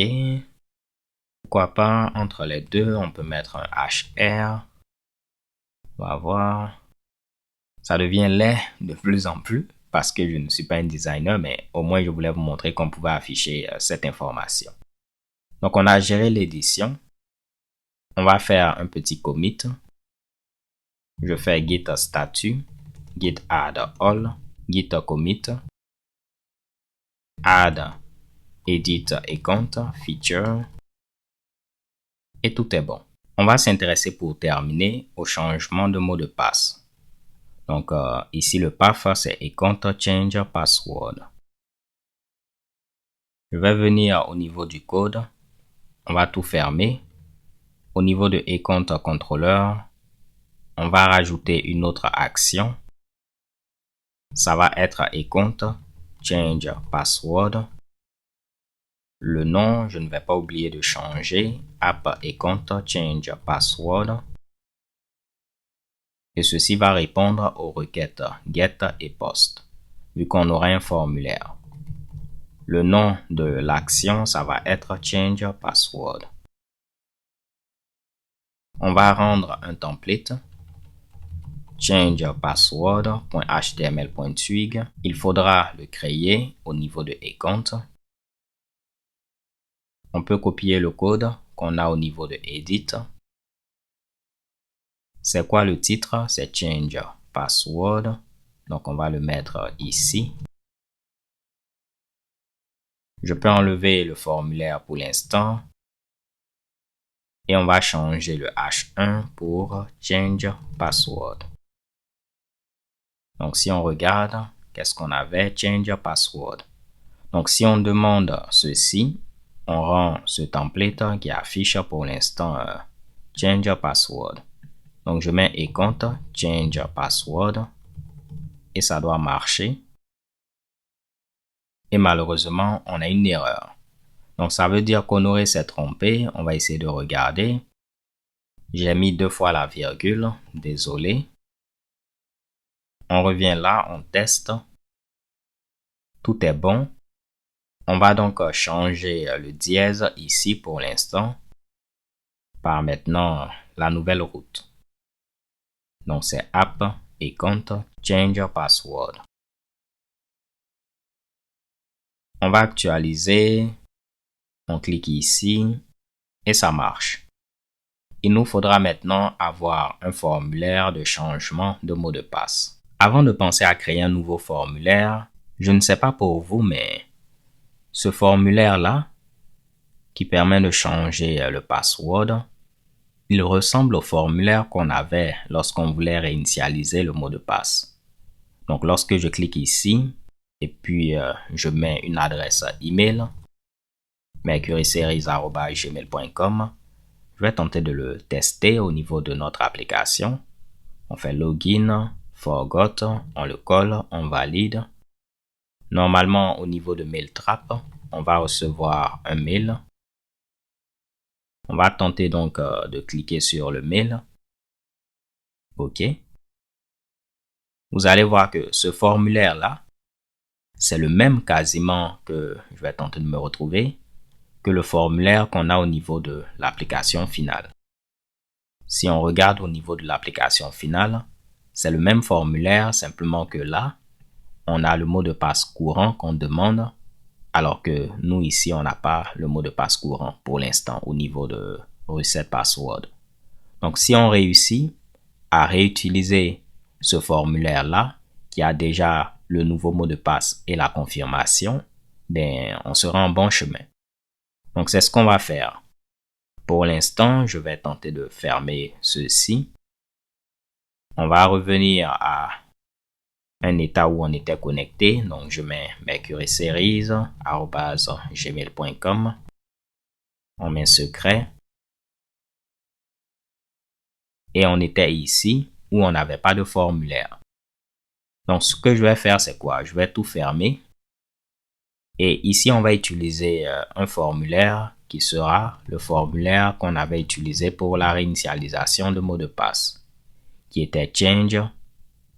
Pourquoi pas, entre les deux, on peut mettre un HR. On va voir. Ça devient laid de plus en plus parce que je ne suis pas un designer, mais au moins je voulais vous montrer qu'on pouvait afficher cette information. Donc, on a géré l'édition. On va faire un petit commit. Je fais git statut, git add all, git commit, add edit eCompte feature et tout est bon. On va s'intéresser pour terminer au changement de mot de passe. Donc ici le path c'est eCompte change password. Je vais venir au niveau du code. On va tout fermer. Au niveau de eCompte controller, on va rajouter une autre action. Ça va être eCompte change password. Le nom, je ne vais pas oublier de changer. App eCompte change password. Et ceci va répondre aux requêtes get et post, vu qu'on aura un formulaire. Le nom de l'action, ça va être change password. On va rendre un template change password.html.twig. Il faudra le créer au niveau de eCompte. On peut copier le code qu'on a au niveau de edit. C'est quoi le titre? C'est change password. Donc, on va le mettre ici. Je peux enlever le formulaire pour l'instant. Et on va changer le H1 pour change password. Donc, si on regarde, qu'est-ce qu'on avait? Change password. Donc, si on demande ceci, on rend ce template qui affiche pour l'instant change password. Donc, je mets account, change password et ça doit marcher. Et malheureusement, on a une erreur. Donc, ça veut dire qu'Honoré s'est trompé. On va essayer de regarder. J'ai mis 2 fois la virgule. Désolé. On revient là, on teste. Tout est bon. On va donc changer le dièse ici pour l'instant par maintenant la nouvelle route. Donc, c'est app, account, change password. On va actualiser. On clique ici et ça marche. Il nous faudra maintenant avoir un formulaire de changement de mot de passe. Avant de penser à créer un nouveau formulaire, je ne sais pas pour vous, mais ce formulaire-là, qui permet de changer le password, il ressemble au formulaire qu'on avait lorsqu'on voulait réinitialiser le mot de passe. Donc, lorsque je clique ici, et puis je mets une adresse email, mercuryseries@gmail.com, je vais tenter de le tester au niveau de notre application. On fait login, forgot, on le colle, on valide. Normalement, au niveau de Mailtrap, on va recevoir un mail. On va tenter donc de cliquer sur le mail. OK. Vous allez voir que ce formulaire-là, c'est le même quasiment que je vais tenter de me retrouver que le formulaire qu'on a au niveau de l'application finale. Si on regarde au niveau de l'application finale, c'est le même formulaire, simplement que là, on a le mot de passe courant qu'on demande, alors que nous ici, on n'a pas le mot de passe courant pour l'instant au niveau de Reset Password. Donc, si on réussit à réutiliser ce formulaire-là, qui a déjà le nouveau mot de passe et la confirmation, ben, on sera en bon chemin. Donc, c'est ce qu'on va faire. Pour l'instant, je vais tenter de fermer ceci. On va revenir à un état où on était connecté. Donc, je mets mercuryseries@gmail.com. On met secret. Et on était ici où on n'avait pas de formulaire. Donc, ce que je vais faire, c'est quoi? Je vais tout fermer. Et ici, on va utiliser un formulaire qui sera le formulaire qu'on avait utilisé pour la réinitialisation de mot de passe, qui était change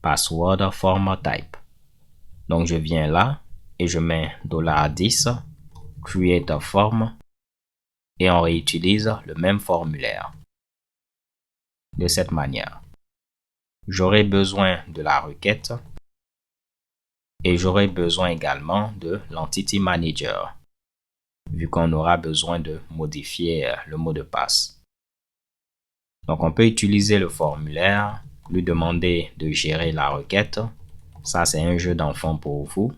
password format type. Donc, je viens là et je mets $10 create a form et on réutilise le même formulaire. De cette manière, j'aurai besoin de la requête et j'aurai besoin également de l'Entity Manager, vu qu'on aura besoin de modifier le mot de passe. Donc, on peut utiliser le formulaire, lui demander de gérer la requête. Ça, c'est un jeu d'enfant pour vous.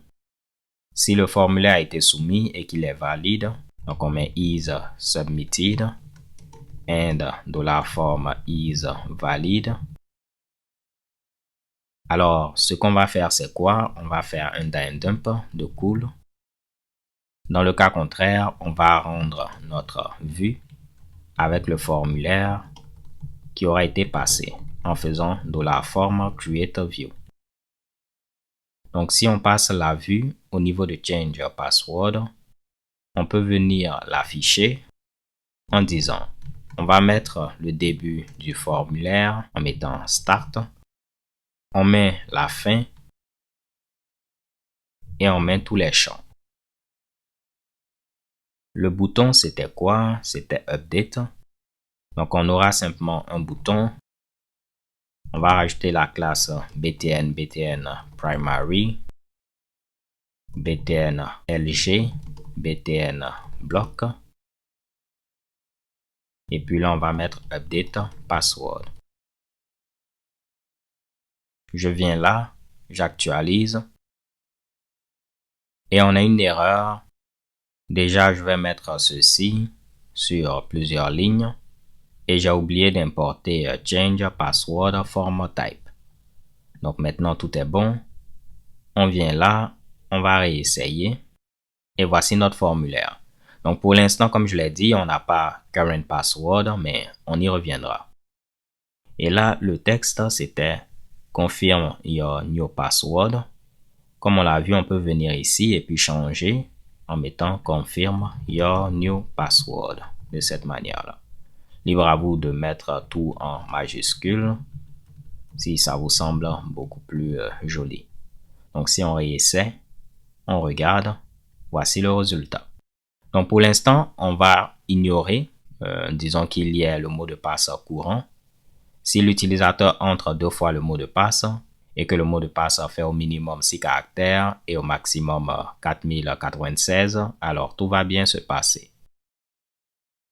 Si le formulaire a été soumis et qu'il est valide, donc on met is submitted and $form is valid. Alors, ce qu'on va faire, c'est quoi? On va faire un dump de cool. Dans le cas contraire, on va rendre notre vue avec le formulaire qui aura été passé en faisant $form create view. Donc, si on passe la vue au niveau de change password, on peut venir l'afficher en disant, on va mettre le début du formulaire en mettant start. On met la fin et on met tous les champs. Le bouton, c'était quoi? C'était update. Donc, on aura simplement un bouton. On va rajouter la classe btn primary, btn lg, btn block. Et puis là, on va mettre update password. Je viens là, j'actualise. Et on a une erreur. Déjà, je vais mettre ceci sur plusieurs lignes. Et j'ai oublié d'importer change password format type. Donc maintenant, tout est bon. On vient là, on va réessayer. Et voici notre formulaire. Donc pour l'instant, comme je l'ai dit, on n'a pas current password, mais on y reviendra. Et là, le texte, c'était confirm your new password. Comme on l'a vu, on peut venir ici et puis changer en mettant confirm your new password de cette manière-là. Libre à vous de mettre tout en majuscule si ça vous semble beaucoup plus joli. Donc, si on réessaie, on regarde, voici le résultat. Donc, pour l'instant, on va ignorer, disons qu'il y ait le mot de passe courant. Si l'utilisateur entre 2 fois le mot de passe et que le mot de passe fait au minimum 6 caractères et au maximum 4096, alors tout va bien se passer.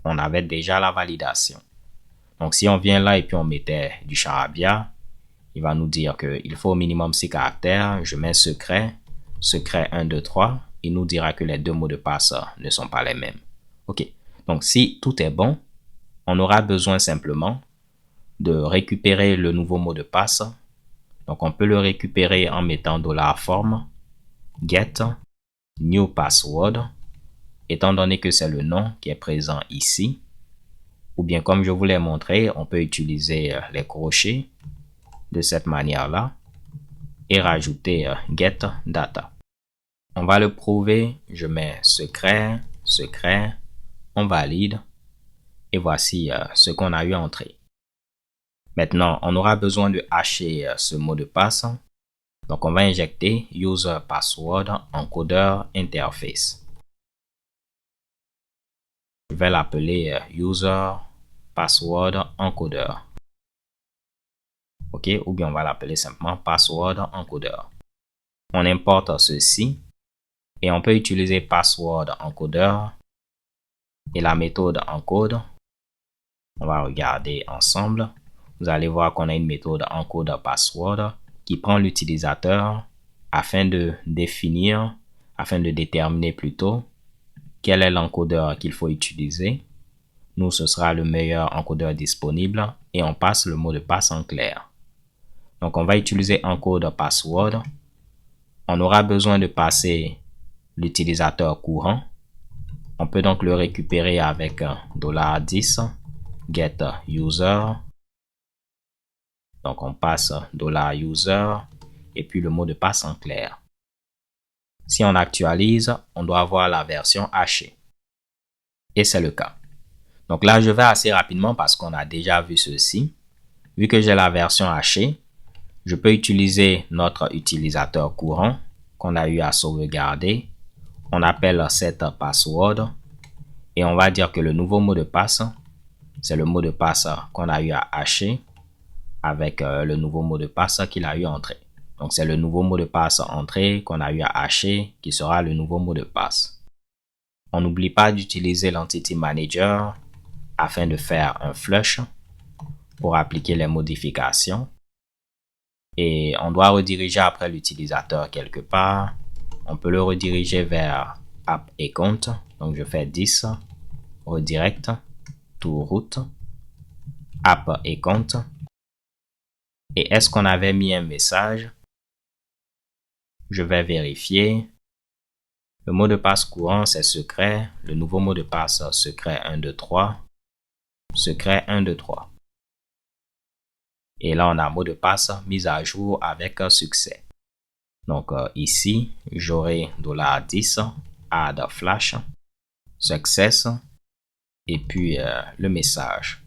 On avait déjà la validation. Donc, si on vient là et puis on mettait du charabia, il va nous dire qu'il faut au minimum 6 caractères. Je mets secret, secret 1, 2, 3. Il nous dira que les 2 mots de passe ne sont pas les mêmes. OK. Donc, si tout est bon, on aura besoin simplement de récupérer le nouveau mot de passe. Donc, on peut le récupérer en mettant $form get new password, étant donné que c'est le nom qui est présent ici. Ou bien, comme je vous l'ai montré, on peut utiliser les crochets de cette manière-là et rajouter get data. On va le prouver. Je mets secret, secret, on valide et voici ce qu'on a eu entré. Maintenant, on aura besoin de hasher ce mot de passe. Donc, on va injecter user password encoder interface. Je vais l'appeler user password encoder. OK, ou bien on va l'appeler simplement password encoder. On importe ceci et on peut utiliser password encoder et la méthode encode. On va regarder ensemble. Vous allez voir qu'on a une méthode encode password qui prend l'utilisateur afin de déterminer plutôt quel est l'encodeur qu'il faut utiliser. Nous, ce sera le meilleur encodeur disponible et on passe le mot de passe en clair. Donc, on va utiliser encode password. On aura besoin de passer l'utilisateur courant. On peut donc le récupérer avec $10 get user. Donc, on passe $user et puis le mot de passe en clair. Si on actualise, on doit avoir la version hachée. Et c'est le cas. Donc là, je vais assez rapidement parce qu'on a déjà vu ceci. Vu que j'ai la version hachée, je peux utiliser notre utilisateur courant qu'on a eu à sauvegarder. On appelle set password et on va dire que le nouveau mot de passe, c'est le mot de passe qu'on a eu à hacher avec le nouveau mot de passe qu'il a eu entré. Donc, c'est le nouveau mot de passe entré qu'on a eu à hacher qui sera le nouveau mot de passe. On n'oublie pas d'utiliser l'Entity Manager afin de faire un flush pour appliquer les modifications. Et on doit rediriger après l'utilisateur quelque part. On peut le rediriger vers App et Compte. Donc, je fais 10, redirect, to root, App et Compte. Et est-ce qu'on avait mis un message? Je vais vérifier. Le mot de passe courant, c'est secret. Le nouveau mot de passe, secret 1, 2, 3. Secret 1, 2, 3. Et là, on a mot de passe mis à jour avec succès. Donc, ici, j'aurai $10, add flash, success, et puis le message.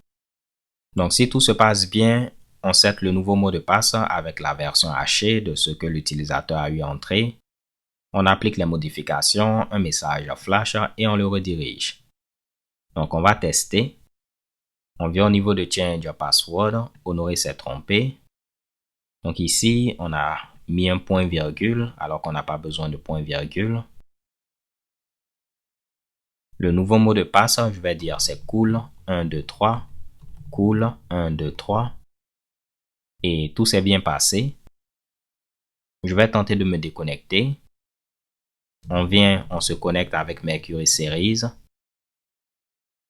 Donc, si tout se passe bien, on set le nouveau mot de passe avec la version hachée de ce que l'utilisateur a eu entré. On applique les modifications, un message flash et on le redirige. Donc, on va tester. On vient au niveau de Change Password. Honoré s'est trompé. Donc, ici, on a mis un point virgule alors qu'on n'a pas besoin de point virgule. Le nouveau mot de passe, je vais dire c'est cool 1, 2, 3. Cool 1, 2, 3. Et tout s'est bien passé. Je vais tenter de me déconnecter. On se connecte avec Mercury Series.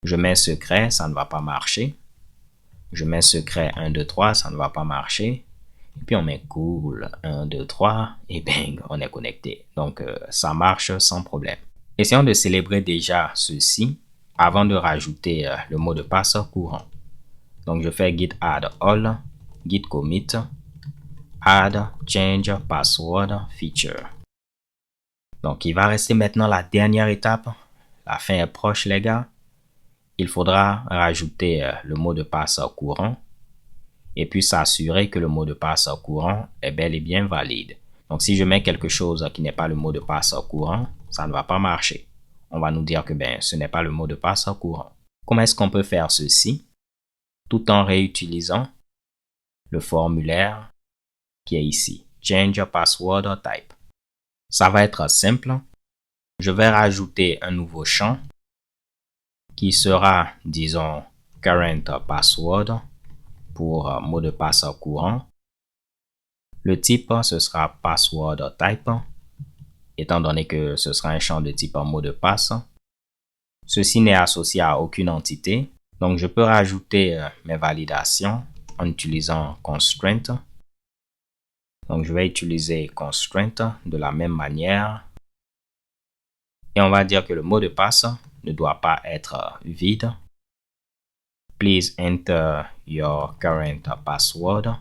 Je mets secret, ça ne va pas marcher. Je mets secret 1, 2, 3, ça ne va pas marcher. Et puis on met cool 1, 2, 3 et bang, on est connecté. Donc ça marche sans problème. Essayons de célébrer déjà ceci avant de rajouter le mot de passe courant. Donc, je fais git add all, git commit, add change password feature. Donc, il va rester maintenant la dernière étape. La fin est proche, les gars. Il faudra rajouter le mot de passe courant et puis s'assurer que le mot de passe courant est bel et bien valide. Donc, si je mets quelque chose qui n'est pas le mot de passe courant, ça ne va pas marcher. On va nous dire que ce n'est pas le mot de passe courant. Comment est-ce qu'on peut faire ceci? Tout en réutilisant le formulaire qui est ici. Change password type. Ça va être simple. Je vais rajouter un nouveau champ qui sera, disons, current password pour mot de passe courant. Le type, ce sera password type, étant donné que ce sera un champ de type mot de passe. Ceci n'est associé à aucune entité. Donc, je peux rajouter mes validations en utilisant constraint. Donc, je vais utiliser constraint de la même manière. Et on va dire que le mot de passe ne doit pas être vide. Please enter your current password.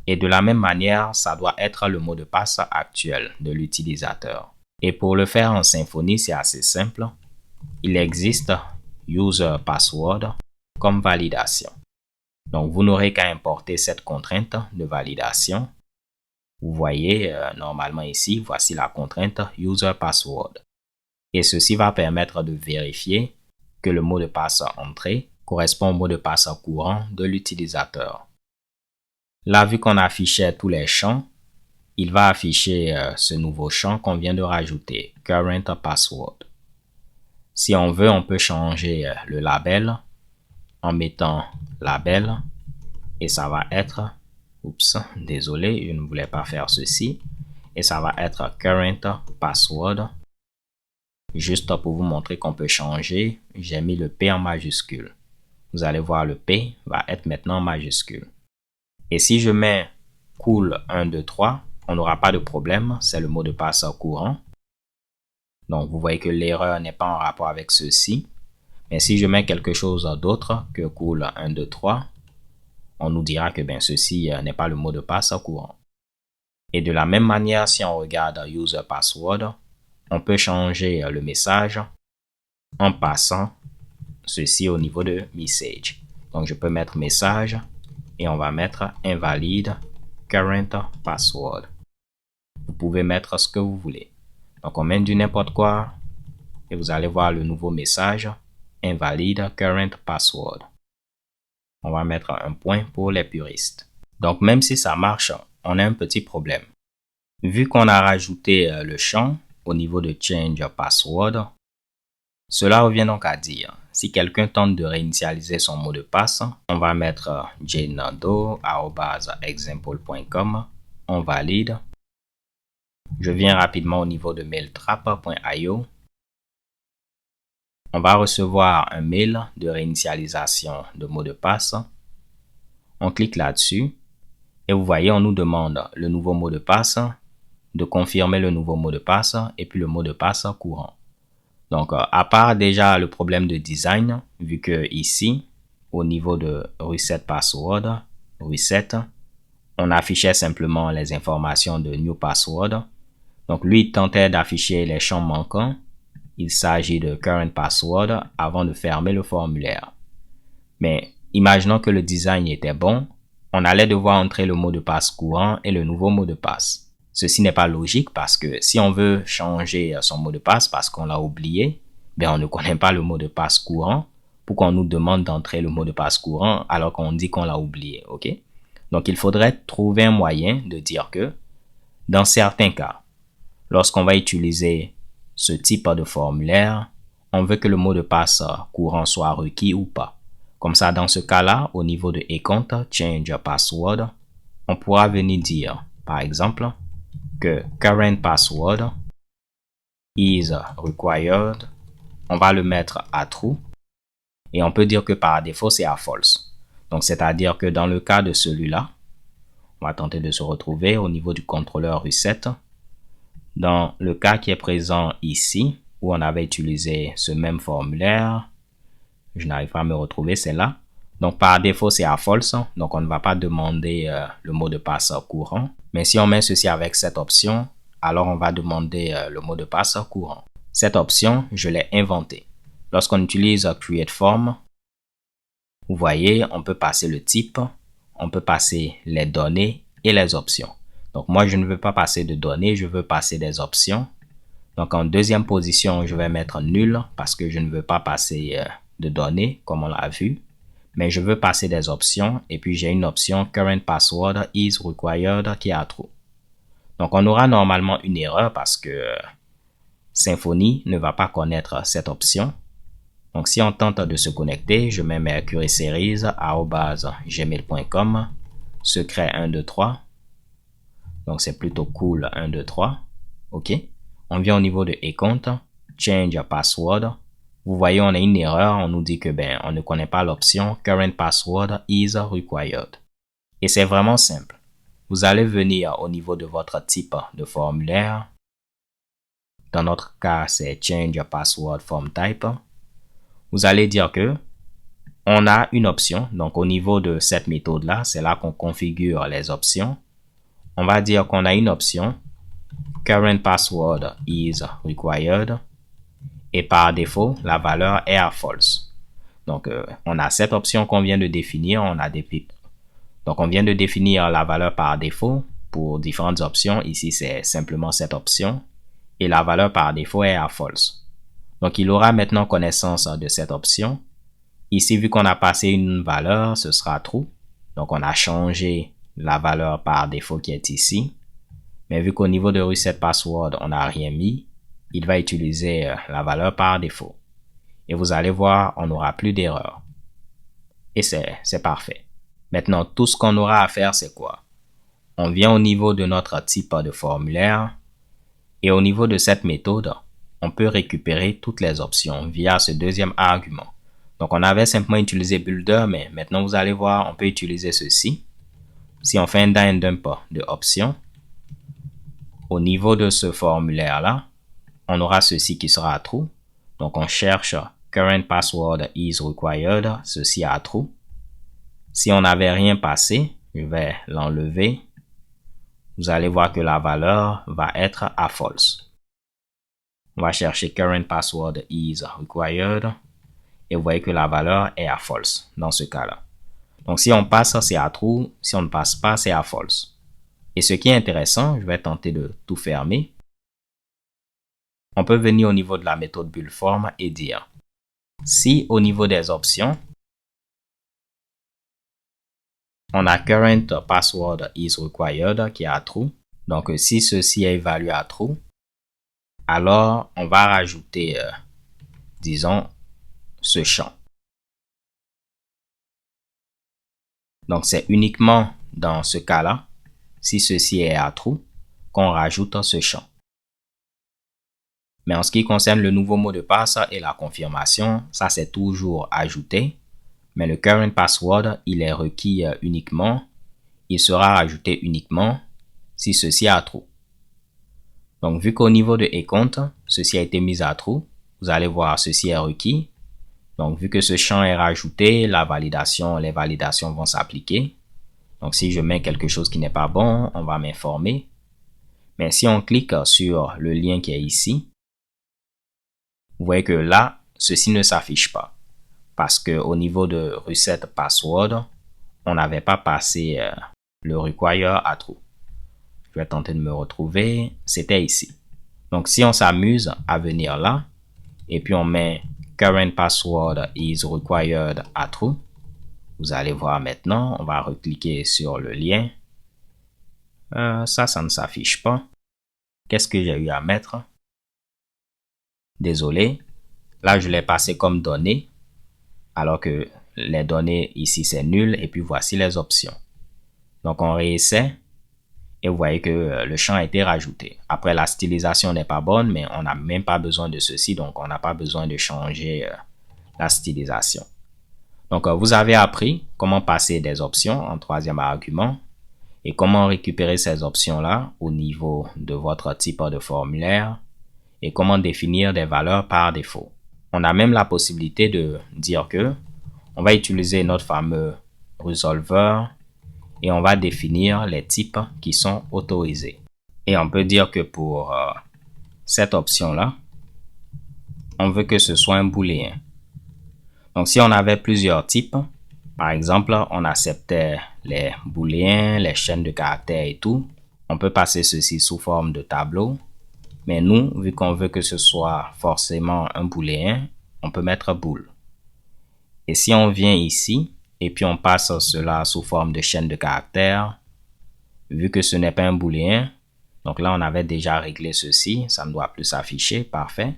Et de la même manière, ça doit être le mot de passe actuel de l'utilisateur. Et pour le faire en Symfony, c'est assez simple. Il existe user password comme validation. Donc, vous n'aurez qu'à importer cette contrainte de validation. Vous voyez, normalement ici, voici la contrainte user password. Et ceci va permettre de vérifier que le mot de passe entré correspond au mot de passe courant de l'utilisateur. Là, vu qu'on affichait tous les champs, il va afficher ce nouveau champ qu'on vient de rajouter, current password. Si on veut, on peut changer le label en mettant label et ça va être, oups, désolé, je ne voulais pas faire ceci, et ça va être current password. Juste pour vous montrer qu'on peut changer, j'ai mis le P en majuscule. Vous allez voir, le P va être maintenant en majuscule. Et si je mets cool 1, 2, 3, on n'aura pas de problème, c'est le mot de passe courant. Donc, vous voyez que l'erreur n'est pas en rapport avec ceci. Mais si je mets quelque chose d'autre que cool 1, 2, 3, on nous dira que ceci n'est pas le mot de passe courant. Et de la même manière, si on regarde user password, on peut changer le message en passant ceci au niveau de message. Donc, je peux mettre message et on va mettre invalide current password. Vous pouvez mettre ce que vous voulez. Donc, on met du n'importe quoi et vous allez voir le nouveau message invalide current password. On va mettre un point pour les puristes. Donc, même si ça marche, on a un petit problème. Vu qu'on a rajouté le champ au niveau de change password, cela revient donc à dire, si quelqu'un tente de réinitialiser son mot de passe, on va mettre jnando@example.com, on valide. Je viens rapidement au niveau de mailtrap.io. On va recevoir un mail de réinitialisation de mot de passe. On clique là-dessus et vous voyez, on nous demande le nouveau mot de passe, de confirmer le nouveau mot de passe et puis le mot de passe courant. Donc, à part déjà le problème de design, vu que ici, au niveau de reset password, reset, on affichait simplement les informations de new password. Donc, lui, il tentait d'afficher les champs manquants. Il s'agit de current password avant de fermer le formulaire. Mais imaginons que le design était bon, on allait devoir entrer le mot de passe courant et le nouveau mot de passe. Ceci n'est pas logique parce que si on veut changer son mot de passe parce qu'on l'a oublié, on ne connaît pas le mot de passe courant. Pourquoi on nous demande d'entrer le mot de passe courant alors qu'on dit qu'on l'a oublié, ok? Donc, il faudrait trouver un moyen de dire que dans certains cas, lorsqu'on va utiliser ce type de formulaire, on veut que le mot de passe courant soit requis ou pas. Comme ça, dans ce cas-là, au niveau de account change password, on pourra venir dire, par exemple, que current password is required. On va le mettre à true et on peut dire que par défaut, c'est à false. Donc, c'est-à-dire que dans le cas de celui-là, on va tenter de se retrouver au niveau du contrôleur reset. Dans le cas qui est présent ici, où on avait utilisé ce même formulaire, je n'arrive pas à me retrouver, c'est là. Donc, par défaut, c'est à false. Donc, on ne va pas demander le mot de passe courant. Mais si on met ceci avec cette option, alors on va demander le mot de passe courant. Cette option, je l'ai inventée. Lorsqu'on utilise Create Form, vous voyez, on peut passer le type, on peut passer les données et les options. Donc, moi, je ne veux pas passer de données, je veux passer des options. Donc, en deuxième position, je vais mettre nul parce que je ne veux pas passer de données, comme on l'a vu. Mais je veux passer des options et puis j'ai une option Current Password is required qui est à true. Donc, on aura normalement une erreur parce que Symfony ne va pas connaître cette option. Donc, si on tente de se connecter, je mets mercuryseries@gmail.com, secret 123. Donc, c'est plutôt cool 123. OK. On vient au niveau de account, change password. Vous voyez, on a une erreur. On nous dit que on ne connaît pas l'option current password is required. Et c'est vraiment simple. Vous allez venir au niveau de votre type de formulaire. Dans notre cas, c'est change password form type. Vous allez dire que on a une option. Donc, au niveau de cette méthode-là, c'est là qu'on configure les options. On va dire qu'on a une option current password is required. Et par défaut, la valeur est à false. Donc, on a cette option qu'on vient de définir. Donc, on vient de définir la valeur par défaut pour différentes options. Ici, c'est simplement cette option. Et la valeur par défaut est à false. Donc, il aura maintenant connaissance de cette option. Ici, vu qu'on a passé une valeur, ce sera true. Donc, on a changé la valeur par défaut qui est ici. Mais vu qu'au niveau de reset password, on n'a rien mis, il va utiliser la valeur par défaut. Et vous allez voir, on n'aura plus d'erreur. Et c'est parfait. Maintenant, tout ce qu'on aura à faire, c'est quoi? On vient au niveau de notre type de formulaire. Et au niveau de cette méthode, on peut récupérer toutes les options via ce deuxième argument. Donc, on avait simplement utilisé Builder, mais maintenant, vous allez voir, on peut utiliser ceci. Si on fait un down and dump de options, au niveau de ce formulaire-là, on aura ceci qui sera à true. Donc, on cherche current password is required, ceci à true. Si on n'avait rien passé, je vais l'enlever. Vous allez voir que la valeur va être à false. On va chercher current password is required. Et vous voyez que la valeur est à false dans ce cas-là. Donc, si on passe, c'est à true. Si on ne passe pas, c'est à false. Et ce qui est intéressant, je vais tenter de tout fermer. On peut venir au niveau de la méthode buildForm et dire si au niveau des options, on a current password is required qui est à true. Donc, si ceci est évalué à true, alors on va rajouter, disons, ce champ. Donc, c'est uniquement dans ce cas-là, si ceci est à true, qu'on rajoute ce champ. Mais en ce qui concerne le nouveau mot de passe et la confirmation, ça c'est toujours ajouté. Mais le current password, il est requis uniquement. Il sera rajouté uniquement si ceci est à true. Donc, vu qu'au niveau de account, ceci a été mis à true, vous allez voir ceci est requis. Donc, vu que ce champ est rajouté, les validations vont s'appliquer. Donc, si je mets quelque chose qui n'est pas bon, on va m'informer. Mais si on clique sur le lien qui est ici, vous voyez que là, ceci ne s'affiche pas. Parce qu'au niveau de reset password, on n'avait pas passé le require à true. Je vais tenter de me retrouver. C'était ici. Donc, si on s'amuse à venir là, et puis on met current password is required à true, vous allez voir maintenant, on va recliquer sur le lien. Ça ne s'affiche pas. Qu'est-ce que j'ai eu à mettre? Désolé. Là, je l'ai passé comme données, alors que les données ici, c'est nul. Et puis, voici les options. Donc, on réessaie. Et vous voyez que le champ a été rajouté. Après, la stylisation n'est pas bonne, mais on n'a même pas besoin de ceci. Donc, on n'a pas besoin de changer la stylisation. Donc, vous avez appris comment passer des options en troisième argument et comment récupérer ces options-là au niveau de votre type de formulaire et comment définir des valeurs par défaut. On a même la possibilité de dire que on va utiliser notre fameux resolver et on va définir les types qui sont autorisés. Et on peut dire que pour cette option-là, on veut que ce soit un booléen. Donc, si on avait plusieurs types, par exemple, on acceptait les booléens, les chaînes de caractères et tout, on peut passer ceci sous forme de tableau. Mais nous, vu qu'on veut que ce soit forcément un booléen, on peut mettre bool. Et si on vient ici, et puis on passe cela sous forme de chaîne de caractères, vu que ce n'est pas un booléen, donc là on avait déjà réglé ceci, ça ne doit plus s'afficher, parfait.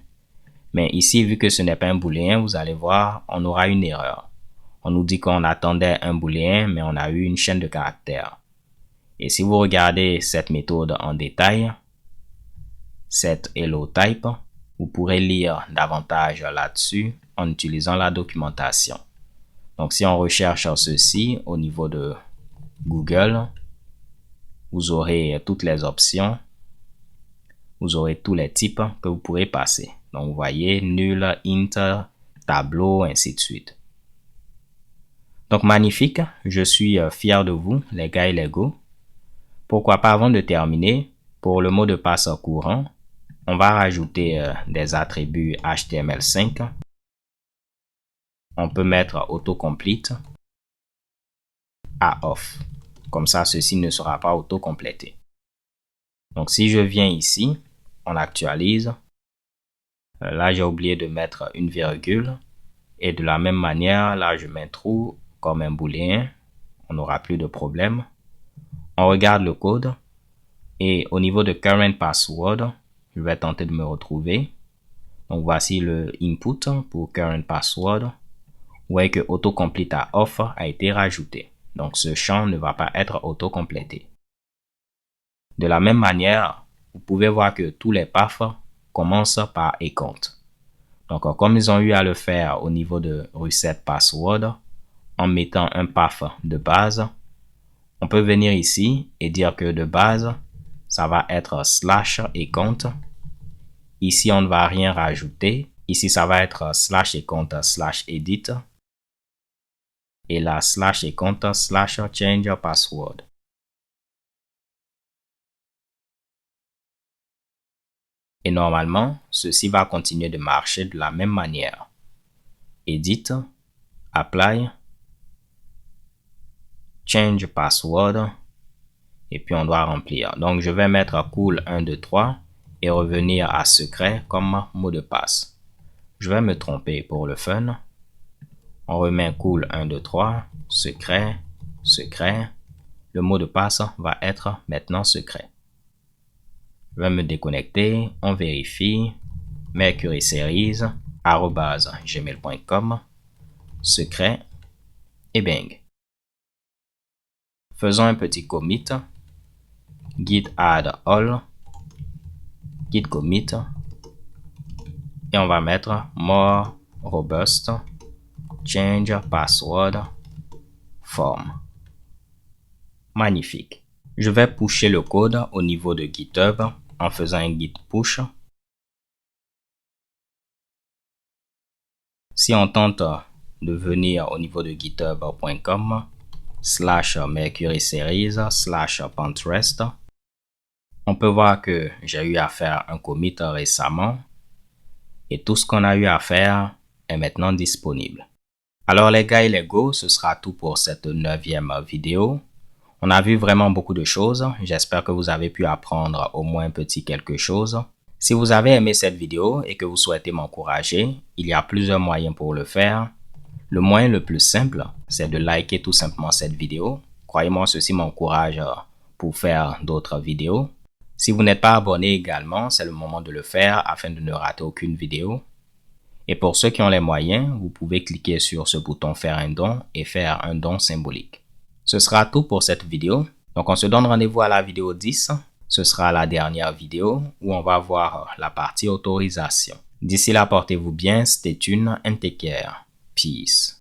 Mais ici, vu que ce n'est pas un booléen, vous allez voir, on aura une erreur. On nous dit qu'on attendait un booléen, mais on a eu une chaîne de caractères. Et si vous regardez cette méthode en détail, cette hello type, vous pourrez lire davantage là-dessus en utilisant la documentation. Donc, si on recherche ceci au niveau de Google, vous aurez toutes les options, vous aurez tous les types que vous pourrez passer. Donc, vous voyez, nul, int, tableau, ainsi de suite. Donc, magnifique. Je suis fier de vous, les gars et les go. Pourquoi pas, avant de terminer, pour le mot de passe courant, on va rajouter des attributs HTML5. On peut mettre autocomplete à off. Comme ça, ceci ne sera pas autocomplété. Donc, si je viens ici, on actualise. Là, j'ai oublié de mettre une virgule. Et de la même manière, là, je mets un trou comme un booléen. On n'aura plus de problème. On regarde le code. Et au niveau de current password, je vais tenter de me retrouver. Donc, voici le input pour current password. Vous voyez que autocomplete à off a été rajouté. Donc, ce champ ne va pas être autocomplété. De la même manière, vous pouvez voir que tous les paths commencent par account. Donc, comme ils ont eu à le faire au niveau de reset password, en mettant un path de base, on peut venir ici et dire que de base, ça va être /account. Ici, on ne va rien rajouter. Ici, ça va être /account/edit. Et là, /account/change password. Et normalement, ceci va continuer de marcher de la même manière. Edit, apply, change password, et puis on doit remplir. Donc, je vais mettre cool 1, 2, 3 et revenir à secret comme mot de passe. Je vais me tromper pour le fun. On remet cool 1, 2, 3, secret, secret. Le mot de passe va être maintenant secret. Je vais me déconnecter, on vérifie, mercuryseries@gmail.com, secret et bang. Faisons un petit commit, git add all, git commit, et on va mettre more robust, change password, form. Magnifique. Je vais pusher le code au niveau de GitHub en faisant un git push. Si on tente de venir au niveau de github.com/mercuryseries/pinterest, on peut voir que j'ai eu à faire un commit récemment et tout ce qu'on a eu à faire est maintenant disponible. Alors les gars et les go, ce sera tout pour cette 9e vidéo. On a vu vraiment beaucoup de choses. J'espère que vous avez pu apprendre au moins un petit quelque chose. Si vous avez aimé cette vidéo et que vous souhaitez m'encourager, il y a plusieurs moyens pour le faire. Le moyen le plus simple, c'est de liker tout simplement cette vidéo. Croyez-moi, ceci m'encourage pour faire d'autres vidéos. Si vous n'êtes pas abonné également, c'est le moment de le faire afin de ne rater aucune vidéo. Et pour ceux qui ont les moyens, vous pouvez cliquer sur ce bouton faire un don et faire un don symbolique. Ce sera tout pour cette vidéo. Donc, on se donne rendez-vous à la vidéo 10. Ce sera la dernière vidéo où on va voir la partie autorisation. D'ici là, portez-vous bien, stay tuned and take care. Peace.